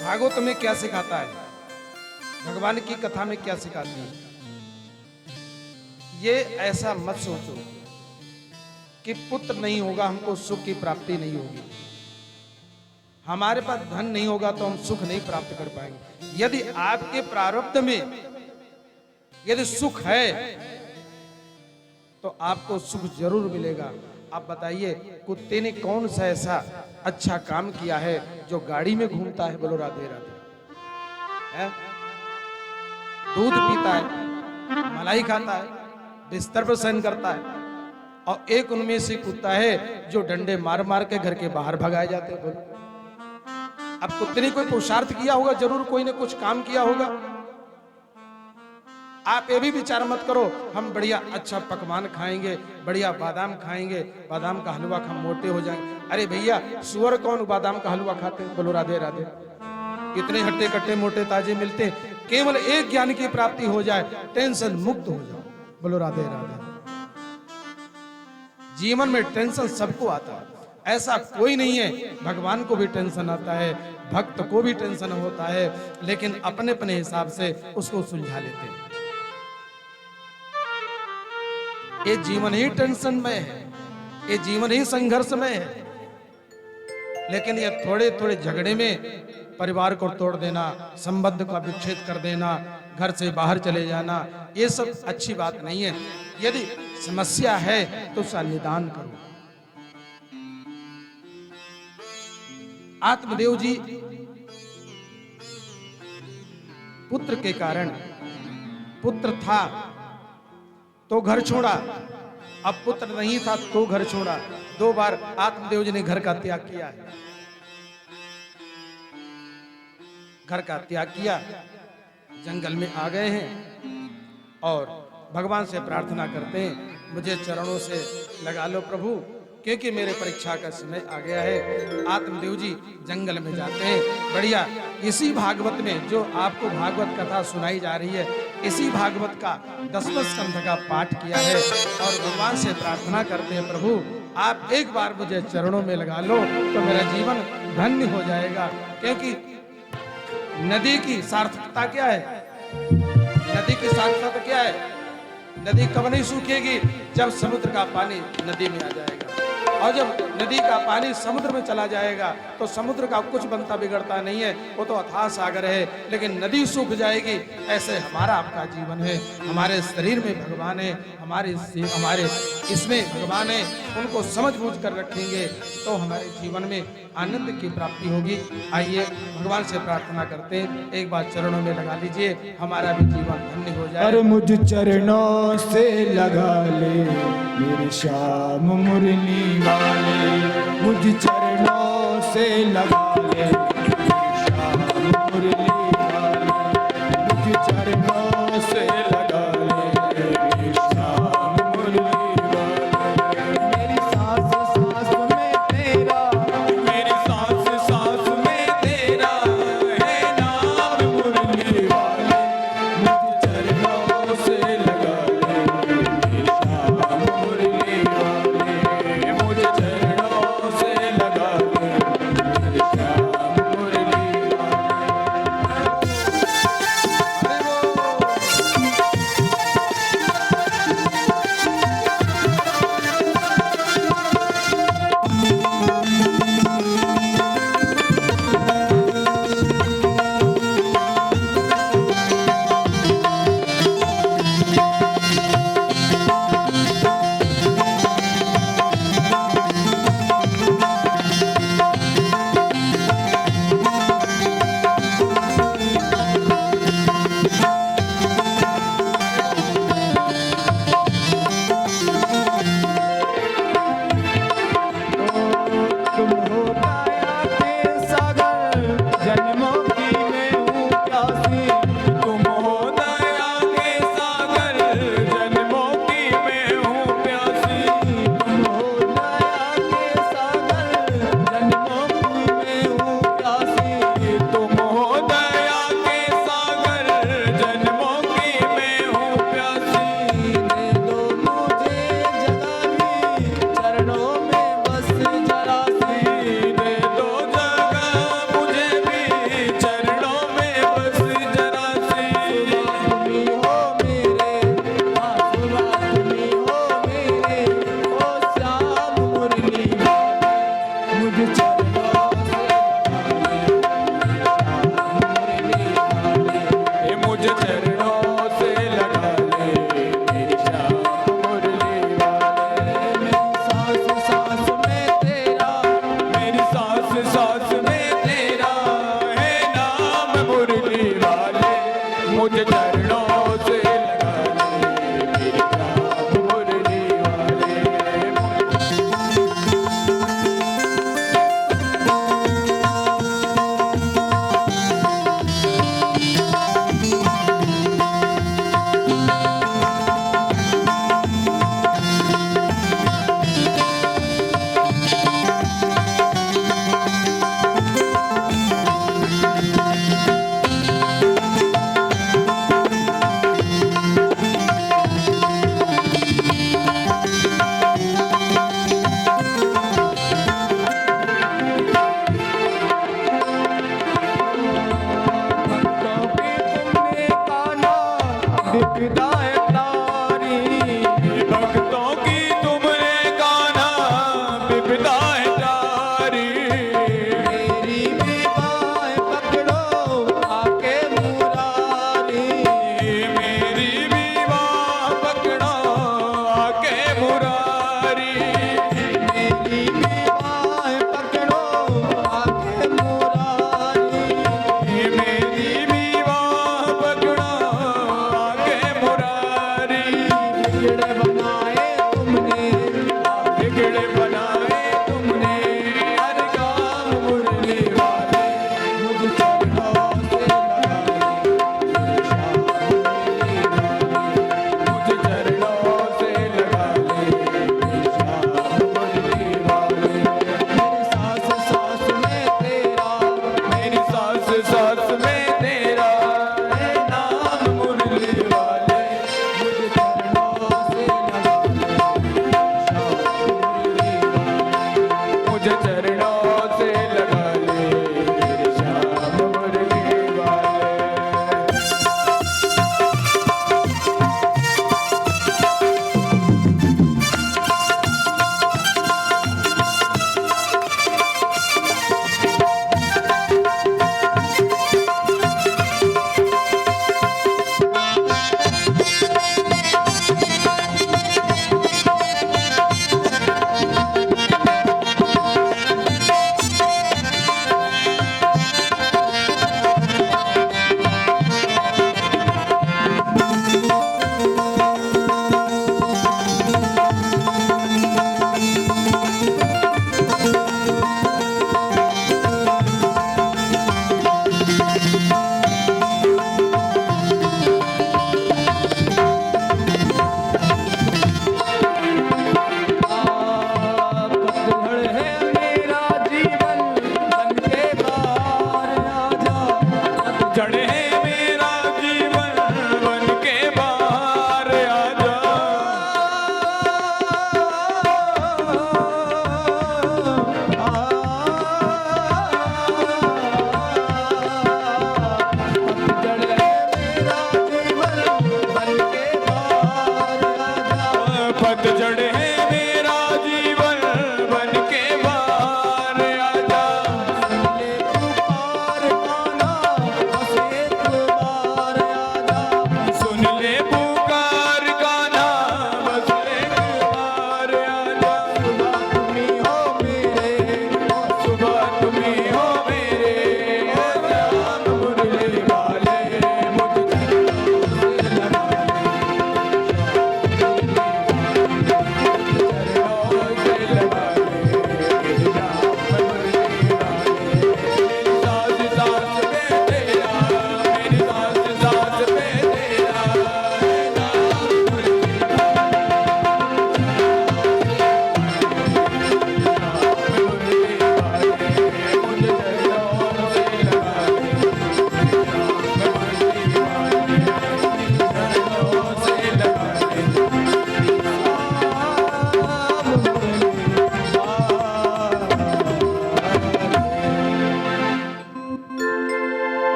भागवत में क्या सिखाता है, भगवान की कथा में क्या सिखाती है। ये ऐसा मत सोचो कि पुत्र नहीं होगा हमको सुख की प्राप्ति नहीं होगी, हमारे पास धन नहीं होगा तो हम सुख नहीं प्राप्त कर पाएंगे। यदि आपके प्रारब्ध में यदि सुख है तो आपको सुख जरूर मिलेगा। आप बताइए, कुत्ते ने कौन सा ऐसा अच्छा काम किया है जो गाड़ी में घूमता है? बोलो राधे राधे। है? दूध पीता है, मलाई खाता है, बिस्तर पर शयन करता है, और एक उनमें से कुत्ता है जो डंडे मार मार के घर के बाहर भगाए जाते हैं। बोलो, अब कुत्ते ने कोई पुरुषार्थ किया होगा, जरूर कोई ने कुछ काम किया होगा। आप ये भी विचार मत करो हम बढ़िया अच्छा पकवान खाएंगे, बढ़िया बादाम खाएंगे, बादाम का हलवा खा मोटे हो जाएंगे। अरे भैया, सुअर कौन बादाम का हलवा खाते हैं? बोलो राधे राधे। इतने हट्टे कट्टे मोटे ताजे मिलते हैं। केवल एक ज्ञान की प्राप्ति हो जाए, टेंशन मुक्त हो जाओ। बोलो राधे राधे। जीवन में टेंशन सबको आता है, ऐसा कोई नहीं है। भगवान को भी टेंशन आता है, भक्त को भी टेंशन होता है, लेकिन अपने अपने हिसाब से उसको सुलझा लेते हैं। ये जीवन ही टेंशन में है, ये जीवन ही संघर्ष में है। लेकिन ये थोड़े थोड़े झगड़े में परिवार को तोड़ देना, संबंध का विच्छेद कर देना, घर से बाहर चले जाना, ये सब अच्छी बात नहीं है। यदि समस्या है तो उसका निदान करो। आत्मदेव जी पुत्र के कारण, पुत्र था तो घर छोड़ा, अब पुत्र नहीं था तो घर छोड़ा। 2 बार आत्मदेव जी ने घर का त्याग किया है। घर का त्याग किया, जंगल में आ गए हैं और भगवान से प्रार्थना करते हैं, मुझे चरणों से लगा लो प्रभु, क्योंकि मेरे परीक्षा का समय आ गया है। आत्मदेव जी जंगल में जाते हैं। बढ़िया, इसी भागवत में जो आपको भागवत कथा सुनाई जा रही है, इसी भागवत का 10वां स्कंध का पाठ किया है और भगवान से प्रार्थना करते हैं, प्रभु आप एक बार मुझे चरणों में लगा लो तो मेरा जीवन धन्य हो जाएगा। क्योंकि नदी की सार्थकता क्या है? नदी की सार्थकता क्या है? नदी कब नहीं सूखेगी? जब समुद्र का पानी नदी में आ जाएगा, और जब नदी का पानी समुद्र में चला जाएगा तो समुद्र का कुछ बनता बिगड़ता नहीं है, वो तो अथाह सागर है। लेकिन नदी सूख जाएगी, ऐसे हमारा आपका जीवन है। हमारे शरीर में भगवान है, हमारे इसमें भगवान है, उनको समझ बूझ कर रखेंगे तो हमारे जीवन में आनंद की प्राप्ति होगी। आइए भगवान से प्रार्थना करते हैं, एक बार चरणों में लगा लीजिए, हमारा भी जीवन धन्य हो जाए। और मुझ चरणों से लगा ले मेरे श्याम मुरली वाले, मुझ चरणों से लगा ले मेरे श्याम मुरली वाले, मुझ चरणों से लगा ले मेरे श्याम मुरली वाले। मेरी सांस सांस में तेरा, मेरी सांस सांस में तेरा है नाम मुरली वाले, मुझ चरणों से लगा ले मेरे श्याम मुरली वाले, मुझ चरणों से लगा ले मेरे श्याम मुरली वाले।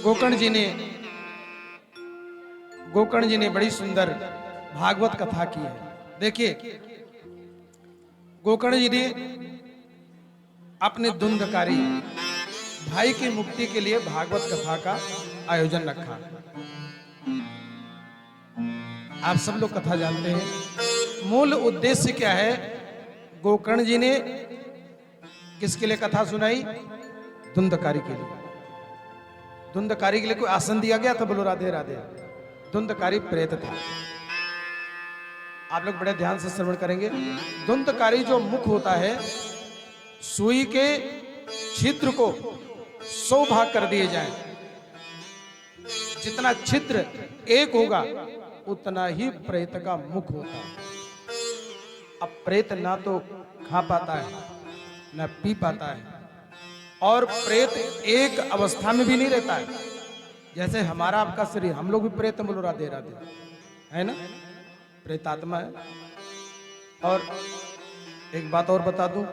गोकर्ण जी ने बड़ी सुंदर भागवत कथा की है। देखिए, गोकर्ण जी ने अपने धुंधकारी भाई की मुक्ति के लिए भागवत कथा का आयोजन रखा। आप सब लोग कथा जानते हैं। मूल उद्देश्य क्या है? गोकर्ण जी ने किसके लिए कथा सुनाई? धुंधकारी के लिए। धुंधकारी के लिए कोई आसन दिया गया था? बोलो राधे राधे। धुंधकारी प्रेत था। आप लोग बड़े ध्यान से श्रवण करेंगे। धुंधकारी जो मुख होता है, सुई के छिद्र को 100 भाग कर दिए जाएं। जितना छिद्र एक होगा उतना ही प्रेत का मुख होता है। अब प्रेत ना तो खा पाता है ना पी पाता है, और प्रेत एक अवस्था में भी नहीं रहता है। जैसे हमारा आपका शरीर, हम लोग भी प्रेत, बोलो राधे राधे, है ना? प्रेतात्मा है। और एक बात और बता दूं,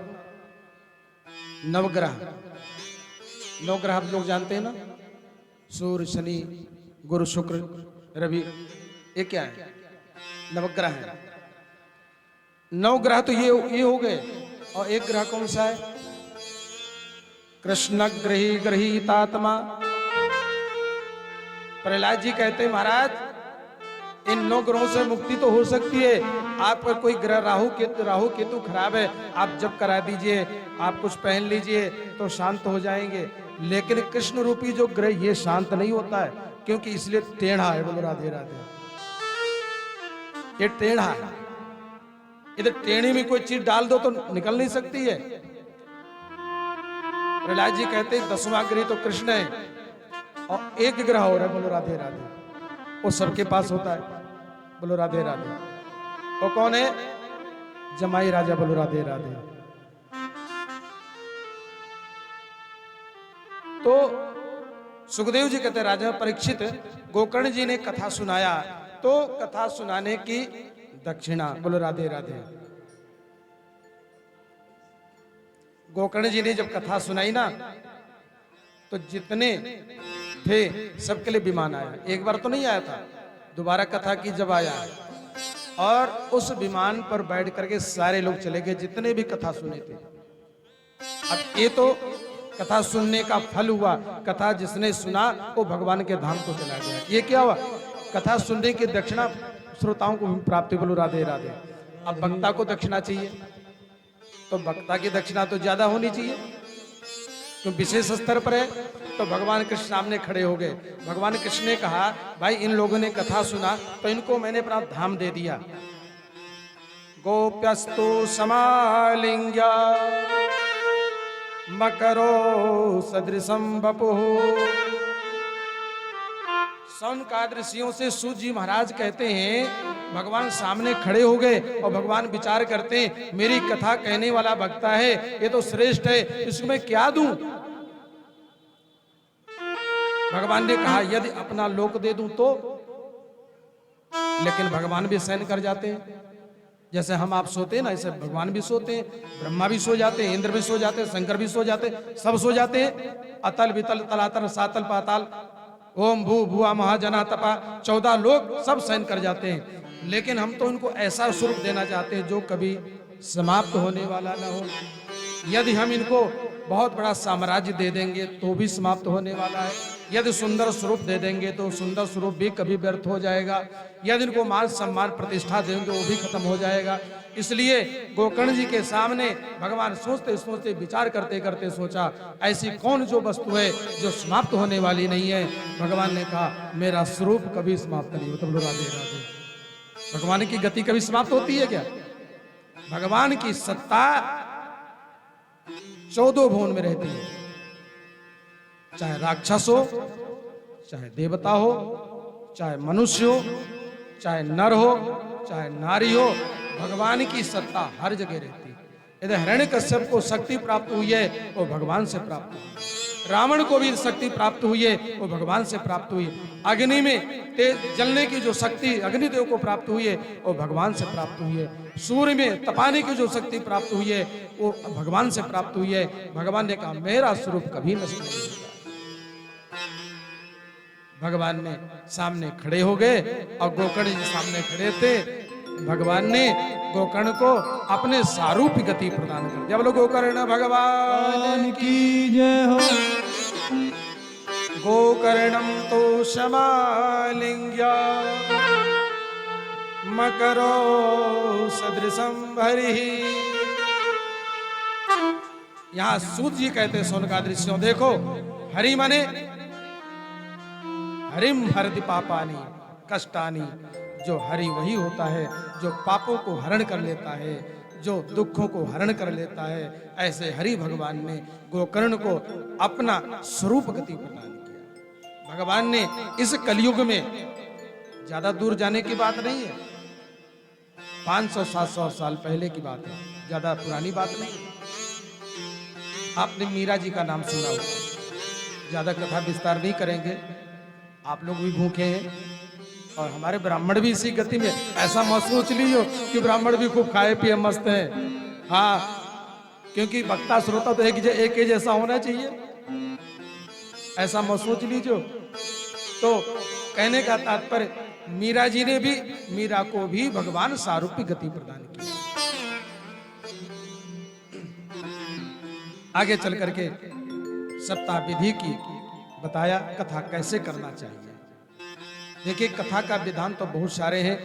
नवग्रह आप लोग जानते हैं ना? सूर्य, शनि, गुरु, शुक्र, रवि, ये क्या है? नवग्रह है। 9 ग्रह तो ये हो गए। और एक ग्रह कौन सा है? कृष्ण ग्रही ग्रहीतात्मा। प्रहलाद जी कहते हैं, महाराज इन 9 ग्रहों से मुक्ति तो हो सकती है। आपका कोई ग्रह राहु केतु खराब है, आप जब करा दीजिए, आप कुछ पहन लीजिए तो शांत हो जाएंगे। लेकिन कृष्ण रूपी जो ग्रह, ये शांत नहीं होता है, क्योंकि इसलिए टेढ़ा है। बोलो राधे राधे। ये टेढ़ा है। इधर टेढ़ी में कोई चीज डाल दो तो निकल नहीं सकती है। प्रहलाद जी कहते हैं 10वां ग्रह तो कृष्ण है, और एक ग्रह हो रहा है, बोलो राधे राधे, वो सबके पास होता है। बोलो राधे राधे। वो कौन है? जमाई राजा। बोलो राधे राधे। तो सुखदेव जी कहते हैं, राजा परीक्षित, गोकर्ण जी ने कथा सुनाया, तो कथा सुनाने की दक्षिणा। बोलो राधे राधे। गोकर्ण जी ने जब कथा सुनाई ना, तो जितने थे सबके लिए विमान आया। एक बार तो नहीं आया था, दोबारा कथा की जब आया, और उस विमान पर बैठ करके सारे लोग चले गए, जितने भी कथा सुने थे। अब ये तो कथा सुनने का फल हुआ। कथा जिसने सुना वो भगवान के धाम को चला गया। ये क्या हुआ? कथा सुनने की दक्षिणा श्रोताओं को भी प्राप्त। बोलो राधे राधे। अब वक्ता को दक्षिणा चाहिए, तो वक्ता की दक्षिणा तो ज्यादा होनी चाहिए, तो विशेष स्तर पर है। तो भगवान कृष्ण सामने खड़े हो गए। भगवान कृष्ण ने कहा, भाई इन लोगों ने कथा सुना, तो इनको मैंने अपना धाम दे दिया। गोप्यस्तु समालिंग्या मकरो सदृशम वपुः। सौनकाद ऋषियों से सूत जी महाराज कहते हैं, भगवान सामने खड़े हो गए और भगवान विचार करते हैं, मेरी कथा कहने वाला वक्ता है, ये तो श्रेष्ठ है, इसको मैं क्या दूं? भगवान ने कहा, यदि अपना लोक दे दूं तो। लेकिन भगवान भी सहन कर जाते हैं। जैसे हम आप सोते हैं ना, ऐसे भगवान भी सोते हैं, ब्रह्मा भी सो जाते हैं, इंद्र भी सो जाते हैं, शंकर भी सो जाते हैं, सब सो जाते हैं। अतल वितल तलातल सातल पाताल, ओम भू भुआ महाजना तपा, 14 लोग सब सहन कर जाते हैं। लेकिन हम तो इनको ऐसा स्वरूप देना चाहते हैं जो कभी समाप्त होने वाला ना हो। यदि हम इनको बहुत बड़ा साम्राज्य दे देंगे तो भी समाप्त होने वाला है। यदि सुंदर स्वरूप दे देंगे तो सुंदर स्वरूप भी कभी व्यर्थ हो जाएगा। यदि इनको मान सम्मान प्रतिष्ठा देंगे वो भी खत्म हो जाएगा। इसलिए गोकर्ण जी के सामने भगवान सोचते सोचते विचार करते करते सोचा, ऐसी कौन जो वस्तु है जो समाप्त होने वाली नहीं है। भगवान ने कहा, मेरा स्वरूप कभी समाप्त नहीं होता। बोलो राधे राधे। भगवान की गति कभी समाप्त होती है क्या? भगवान की सत्ता 14 भुवन में रहती है। चाहे राक्षस हो, चाहे देवता हो, चाहे मनुष्य हो, चाहे नर हो, चाहे नारी हो, भगवान की सत्ता हर जगह रहती है। यदि हिरण्यकश्यप को शक्ति प्राप्त हुई है वो भगवान से प्राप्त हुई। रावण को भी शक्ति प्राप्त हुई है वो भगवान से प्राप्त हुई। अग्नि में तेज जलने की जो शक्ति अग्निदेव को प्राप्त हुई है वो भगवान से प्राप्त हुई है। सूर्य में तपाने की जो शक्ति प्राप्त हुई है वो भगवान से प्राप्त हुई है। भगवान ने कहा, मेरा स्वरूप कभी नष्ट नहीं होगा। भगवान ने सामने खड़े हो गए और गोकर्ण जी सामने खड़े थे। भगवान ने गोकर्ण को अपने सारूप गति प्रदान कर दिया। बोलो गोकर्ण भगवान की जय हो। गोकर्णम तो समालिंग्या मकरो सदृशम भरिहि। यहां सूत जी कहते हैं सोनकादृश्यों, देखो हरि माने हरिम हरति पापानी कष्टानी। जो हरि वही होता है जो पापों को हरण कर लेता है, जो दुखों को हरण कर लेता है। ऐसे हरि भगवान ने गोकर्ण को अपना स्वरूप गति प्रदान किया। भगवान ने इस कलयुग में ज्यादा दूर जाने की बात नहीं है, 500-700 साल पहले की बात है, ज्यादा पुरानी बात नहीं। आपने मीरा जी का नाम सुना होगा, ज्यादा कथा विस्तार नहीं करेंगे, आप लोग भी भूखे हैं और हमारे ब्राह्मण भी इसी गति में। ऐसा मत सोच लीजिए कि ब्राह्मण भी खूब खाए पिए मस्त हैं। हाँ, क्योंकि वक्ता श्रोता तो एक ही जैसा होना चाहिए, ऐसा मत सोच लीजिए। तो कहने का तात्पर्य मीरा जी ने भी, मीरा को भी भगवान सारूप्य गति प्रदान की। आगे चल करके सप्ताह विधि की बताया, कथा कैसे करना चाहिए। देखिए कथा का विधान तो बहुत सारे हैं।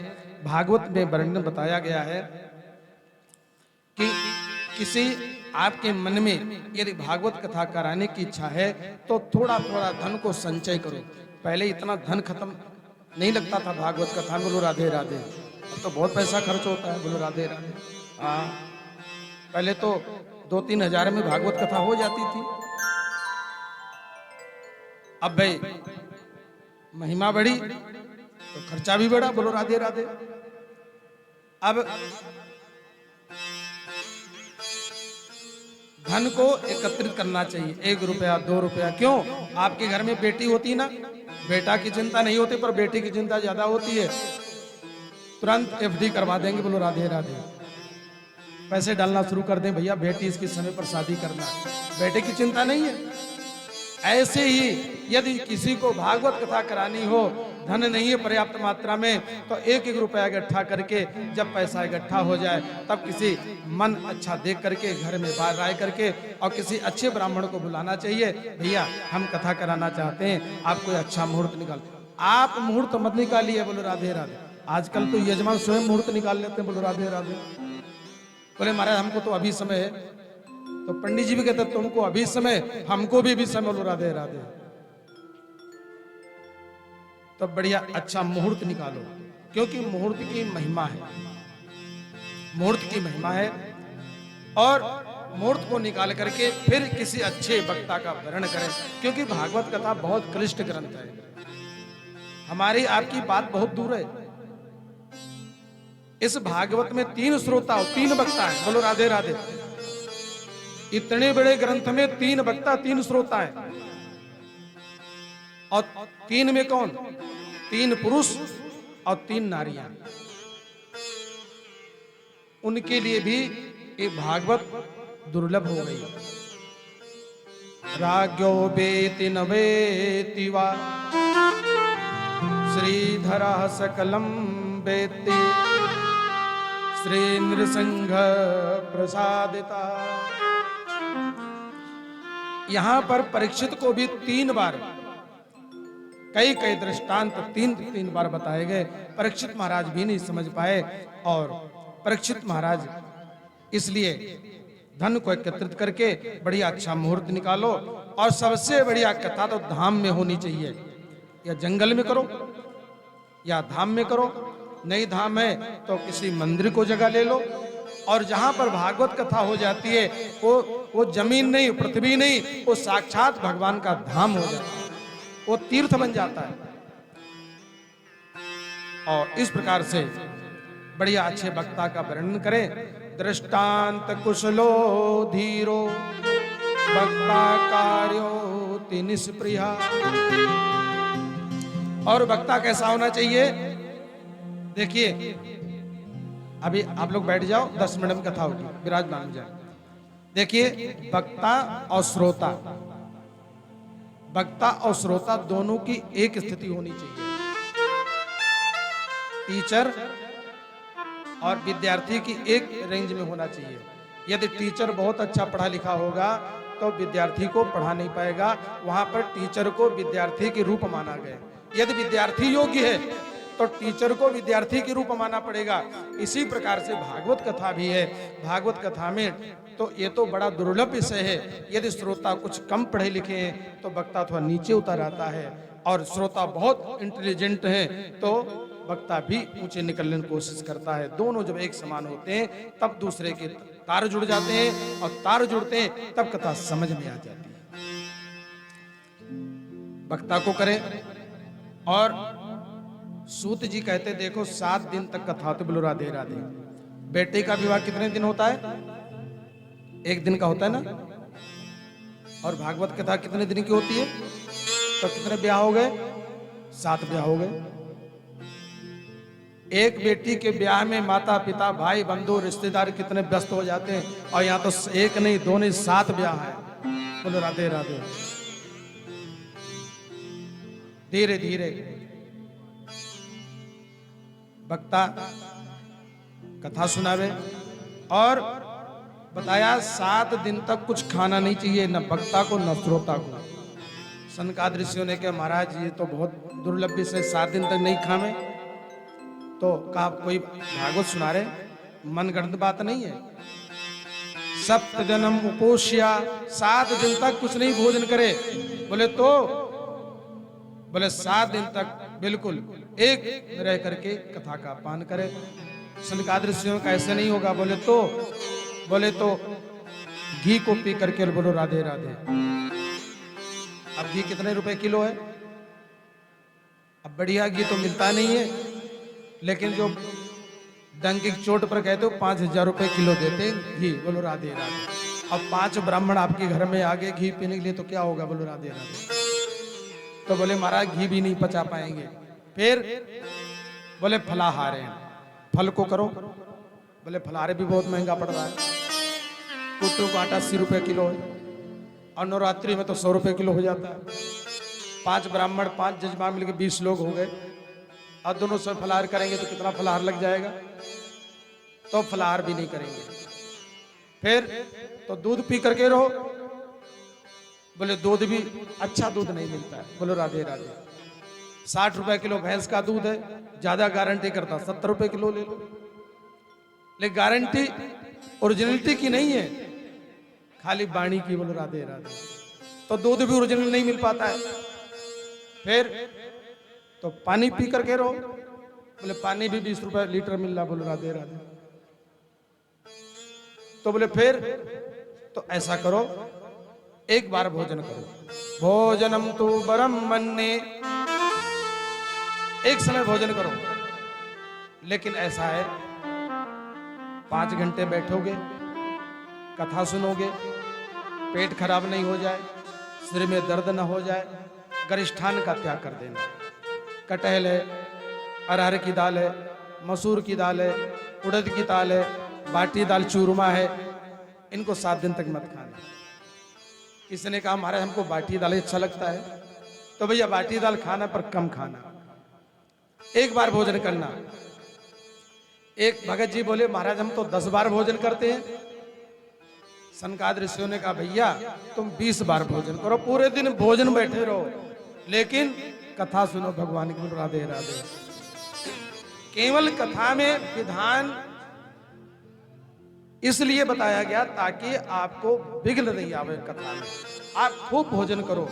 भागवत में वर्णन बताया गया है कि किसी आपके मन में यदि भागवत कथा कराने की इच्छा है तो थोड़ा थोड़ा धन को संचय करो। पहले इतना धन खत्म नहीं लगता था भागवत कथा में। बोलो राधे राधे। अब तो बहुत पैसा खर्च होता है। बोलो राधे राधे। हाँ, पहले तो 2-3 हजार में भागवत कथा हो जाती थी। अब भाई महिमा बढ़ी तो खर्चा भी बढ़ा। बोलो राधे राधे। अब धन को एकत्रित करना चाहिए, 1 रुपया 2 रुपया। क्यों? आपके घर में बेटी होती ना, बेटा की चिंता नहीं होती पर बेटी की चिंता ज्यादा होती है। तुरंत एफडी करवा देंगे। बोलो राधे राधे। पैसे डालना शुरू कर दें, भैया बेटी इसकी समय पर शादी करना, बेटे की चिंता नहीं है। ऐसे ही यदि किसी को भागवत कथा करानी हो, धन नहीं है पर्याप्त मात्रा में, तो 1-1 रुपया इकट्ठा करके जब पैसा इकट्ठा हो जाए तब किसी मन अच्छा देख करके घर में बाहर राय करके और किसी अच्छे ब्राह्मण को बुलाना चाहिए। भैया हम कथा कराना चाहते हैं, आप कोई अच्छा मुहूर्त निकाल। आप मुहूर्त मत निकालिए। बोलो राधे राधे। आजकल तो यजमान स्वयं मुहूर्त निकाल लेते हैं। बोलो राधे राधे। बोले महाराज हमको तो अभी समय है, तो पंडित जी भी कहते तुमको अभी समय, हमको भी समय। बोलो राधे राधे। तो बढ़िया अच्छा मुहूर्त निकालो, क्योंकि मुहूर्त की महिमा है, मुहूर्त की महिमा है। और मुहूर्त को निकाल करके फिर किसी अच्छे वक्ता का वर्णन करें, क्योंकि भागवत कथा बहुत क्लिष्ट ग्रंथ है। हमारी आपकी बात बहुत दूर है। इस भागवत में 3 श्रोता हो, 3 वक्ता है। बोलो राधे राधे। इतने बड़े ग्रंथ में 3 वक्ता 3 श्रोता है। और 3 में कौन? 3 पुरुष और 3 नारियां। उनके लिए भी ये भागवत दुर्लभ हो गई। राज्ञो वेति न वेति वा श्रीधरः सकलम वेत्ति श्री नृसिंह प्रसादिता। यहां पर परीक्षित को भी 3 बार कई दृष्टांत 3 बार बताए गए। परीक्षित महाराज भी नहीं समझ पाए और परीक्षित महाराज इसलिए धन को एकत्रित करके बढ़िया अच्छा मुहूर्त निकालो। और सबसे बढ़िया कथा तो धाम में होनी चाहिए, या जंगल में करो या धाम में करो। नहीं धाम है तो किसी मंदिर को जगह ले लो, और जहां पर भागवत कथा हो जाती है वो जमीन नहीं, पृथ्वी नहीं, वो साक्षात भगवान का धाम हो जाता है, वो तीर्थ बन जाता है। और इस प्रकार से बढ़िया अच्छे वक्ता का वर्णन करें। दृष्टांत कुशलो धीरो वक्ता कार्यो निष्प्रिया। और वक्ता कैसा होना चाहिए? देखिए अभी आप लोग बैठ जाओ, 10 मिनट में कथा होगी, विराजमान जाए। देखिए वक्ता और श्रोता वक्ता और श्रोता दोनों की एक स्थिति होनी चाहिए। टीचर और विद्यार्थी की एक रेंज में होना चाहिए। यदि टीचर बहुत अच्छा पढ़ा लिखा होगा तो विद्यार्थी को पढ़ा नहीं पाएगा। वहां पर टीचर को विद्यार्थी के रूप माना गया। यदि विद्यार्थी योग्य है तो टीचर को विद्यार्थी के रूप माना पड़ेगा। इसी प्रकार से भागवत कथा भी है। भागवत कथा में तो ये तो बड़ा दुर्लभ विषय है। यदि श्रोता कुछ कम पढ़े लिखे हैं तो वक्ता थोड़ा नीचे उतर आता है, और श्रोता बहुत इंटेलिजेंट है तो वक्ता भी ऊंचे निकलने की कोशिश करता है। दोनों जब एक समान होते हैं तब दूसरे के तार जुड़ जाते हैं, और तार जुड़ते हैं तब कथा समझ में आ जाती है। वक्ता को करें। और सूत जी कहते देखो 7 दिन तक कथा होती। बोलो राधे राधे। बेटे का विवाह कितने दिन होता है? 1 दिन का होता है ना। और भागवत कथा कितने दिन की होती है? तो कितने ब्याह हो गए? 7 ब्याह हो गए। एक बेटी के ब्याह में माता पिता भाई बंधु रिश्तेदार कितने व्यस्त हो जाते हैं, और यहाँ तो 1 नहीं 2 नहीं 7 ब्याह है। बोलो राधे राधे। धीरे धीरे वक्ता कथा सुनावे। और बताया 7 दिन तक कुछ खाना नहीं चाहिए, न वक्ता को न श्रोता को। सनकादिक ऋषियों ने कहा महाराज ये तो बहुत दुर्लभ विषय, 7 दिन तक नहीं खावे। तो कहा कोई भागवत सुना रहे, मनगढ़ंत बात नहीं है। 7 जन्म उपोष्या, 7 दिन तक कुछ नहीं भोजन करे। बोले 7 दिन तक बिल्कुल एक रह करके कथा का पान करे। सनकादिक ऋषियों का ऐसे नहीं होगा। बोले तो घी को पी करके बोलो राधे राधे। अब घी कितने रुपए किलो है? अब बढ़िया घी तो मिलता नहीं है, लेकिन जो डंकी की चोट पर कहते हो 5,000 रुपए किलो देते घी। बोलो राधे राधे। अब 5 ब्राह्मण आपके घर में आ गए घी पीने के लिए तो क्या होगा? बोलो राधे राधे। तो बोले महाराज घी भी नहीं पचा पाएंगे। फिर बोले फलाहार है, फल को करो। बोले फलाहार भी बहुत महंगा पड़ रहा है। कुट्टू का आटा 80 रुपए किलो है, और नवरात्रि में तो 100 रुपए किलो हो जाता है। 5 ब्राह्मण 5 जजमान मिलकर 20 लोग हो गए, और दोनों सब फलाहार करेंगे तो कितना फलाहार लग जाएगा? तो फलाहार भी नहीं करेंगे। फिर तो दूध पी करके रहो। बोले दूध भी अच्छा दूध नहीं मिलता है। बोलो राधे राधे। 60 रुपए किलो भैंस का दूध है, ज्यादा गारंटी करता 70 रुपए किलो ले लो। लेकिन गारंटी ओरिजिनलिटी की नहीं है, खाली वाणी की। बोलो राधे राधे। तो दूध भी ओरिजिनल नहीं मिल पाता है। फिर तो पानी पी करके रहो। बोले पानी भी 20 रुपए लीटर मिल रहा। बोलो राधे राधे। तो बोले फिर तो ऐसा करो, एक बार भोजन करो। भोजनम तो बरम मन्ने, एक समय भोजन करो। लेकिन ऐसा है 5 घंटे बैठोगे, कथा सुनोगे, पेट खराब नहीं हो जाए, सिर में दर्द न हो जाए, गरिष्ठान का त्याग कर देना। कटहल है, अरहर की दाल है, मसूर की दाल है, उड़द की दाल है, बाटी दाल चूरमा है, इनको 7 दिन तक मत खाना। किसी ने कहा महाराज हमको बाटी दाल अच्छा लगता है, तो भैया बाटी दाल खाना पर कम खाना, एक बार भोजन करना। एक भगत जी बोले महाराज हम तो 10 बार भोजन करते हैं। सनकादिक ऋषियों ने कहा भैया तुम 20 बार भोजन करो, पूरे दिन भोजन बैठे रहो, लेकिन कथा सुनो भगवान की। राधे राधे। केवल कथा में विधान इसलिए बताया गया ताकि आपको विघ्न नहीं आवे कथा में। आप खूब भोजन करो,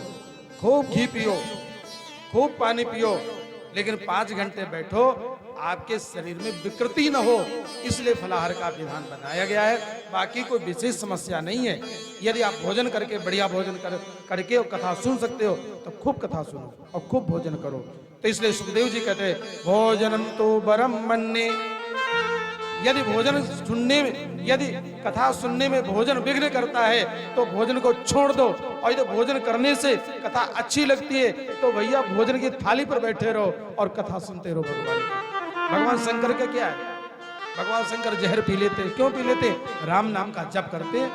खूब घी पियो, खूब पानी पियो, लेकिन 5 घंटे बैठो, आपके शरीर में विकृति न हो, इसलिए फलाहार का विधान बनाया गया है। बाकी कोई विशेष समस्या नहीं है। यदि आप भोजन करके बढ़िया भोजन करके और कथा सुन सकते हो तो खूब कथा सुनो और खूब भोजन करो। तो इसलिए सुखदेव जी कहते हैं भोजनम तो बरम मन्ने। यदि भोजन सुनने में, यदि कथा सुनने में भोजन विघ्न करता है तो भोजन को छोड़ दो, और यदि भोजन करने से कथा अच्छी लगती है तो भैया भोजन की थाली पर बैठे रहो और कथा सुनते रहो भगवान की। भगवान शंकर का क्या है? भगवान शंकर जहर पी लेते। क्यों पी लेते? राम नाम का जप करते,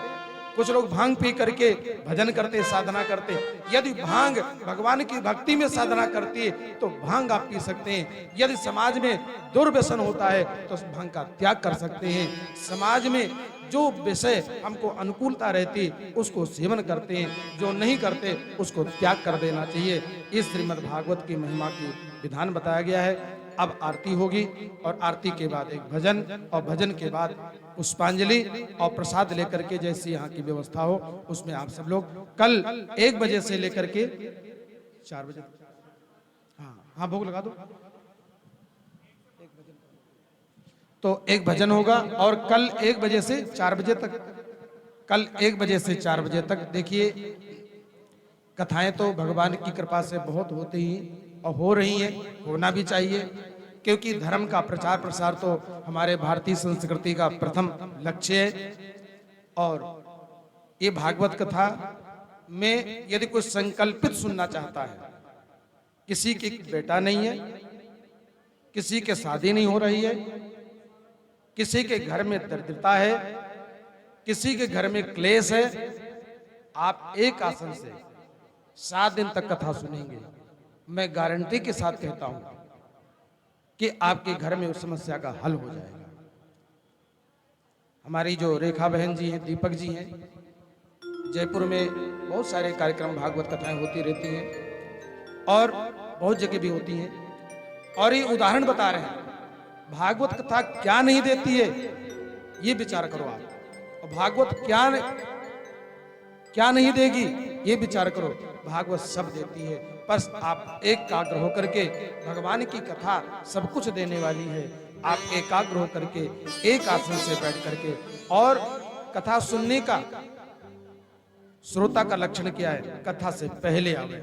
कुछ लोग भांग पी करके भजन करते, साधना करते। यदि भांग भगवान की भक्ति में साधना करती है तो भांग आप पी सकते हैं। यदि समाज में दुर्व्यसन होता है तो उस भांग का त्याग कर सकते हैं। समाज में जो विषय हमको अनुकूलता रहती उसको सेवन करते हैं, जो नहीं करते उसको त्याग कर देना चाहिए। इस श्रीमद् भागवत की महिमा की विधान बताया गया है। अब आरती होगी और आरती के बाद एक भजन और भजन के बाद पुष्पांजलि और प्रसाद लेकर के जैसी यहाँ की व्यवस्था हो उसमें आप सब लोग कल 1 बजे से लेकर के 4 बजे, हाँ भोग लगा दो। तो एक भजन होगा और कल 1 बजे से 4 बजे तक, कल 1 बजे से 4 बजे तक। देखिए कथाएं तो भगवान की कृपा से बहुत होती ही और हो रही है, होना भी चाहिए, क्योंकि धर्म का प्रचार प्रसार तो हमारे भारतीय संस्कृति का प्रथम लक्ष्य है। और ये भागवत कथा में यदि कोई संकल्पित सुनना चाहता है, किसी की बेटा नहीं है, किसी के शादी नहीं हो रही है, किसी के घर में दरिद्रता है, किसी के घर में क्लेश है, आप एक आसन से 7 दिन तक कथा सुनेंगे, मैं गारंटी के साथ कहता हूं कि आपके घर में उस समस्या का हल हो जाएगा। हमारी जो रेखा बहन जी हैं, दीपक जी हैं, जयपुर में बहुत सारे कार्यक्रम भागवत कथाएं होती रहती हैं और बहुत जगह भी होती हैं। और ये उदाहरण बता रहे हैं, भागवत कथा क्या नहीं देती है ये विचार करो आप, और भागवत क्या नहीं देगी ये विचार करो। भागवत सब देती है, बस आप एकाग्र होकर के, भगवान की कथा सब कुछ देने वाली है। आप एकाग्र होकर के एक आसन से बैठ करके, और कथा सुनने का श्रोता का लक्षण क्या है, कथा से पहले आवे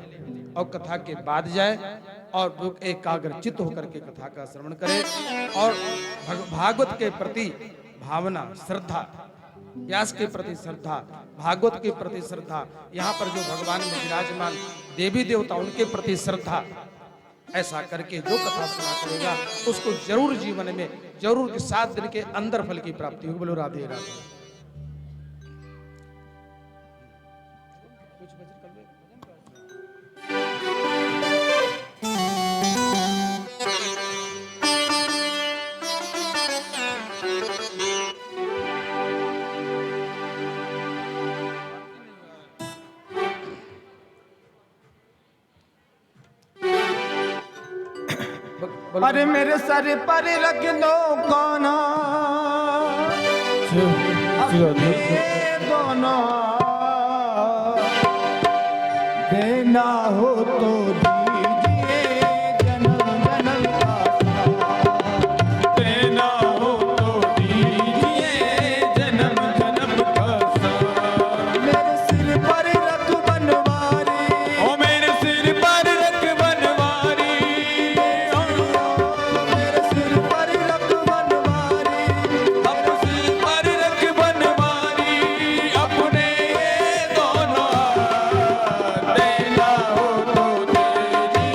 और कथा के बाद जाए और एकाग्र चित्त होकर के कथा का श्रवण करे और भागवत के प्रति भावना, श्रद्धा, व्यास के प्रति श्रद्धा, भागवत के प्रति श्रद्धा, यहाँ पर जो भगवान में विराजमान देवी देवता उनके प्रति श्रद्धा, ऐसा करके जो कथा सुना करेगा उसको जरूर जीवन में जरूर 7 दिन के अंदर फल की प्राप्ति होगी। बोलो राधे राधे। अरे मेरे सर पर रख दो काना, ये दोनों देना हो तो दीजिए जन्म जन्म का साथ, देना हो तो दीजिए जन्म जन्म का साथ। मेरे सिर पर रख बनवारी, ओ मेरे सिर पर रख बनवारी, मेरे सिर पर रख बनवारी, अब सिर पर रख बनवारी, अपने ये दोनों देना हो तो दीजिए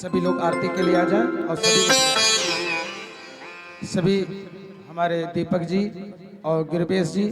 सभी लोग आरती के लिए आ जाएं और सभी हमारे दीपक जी और गिरवेश जी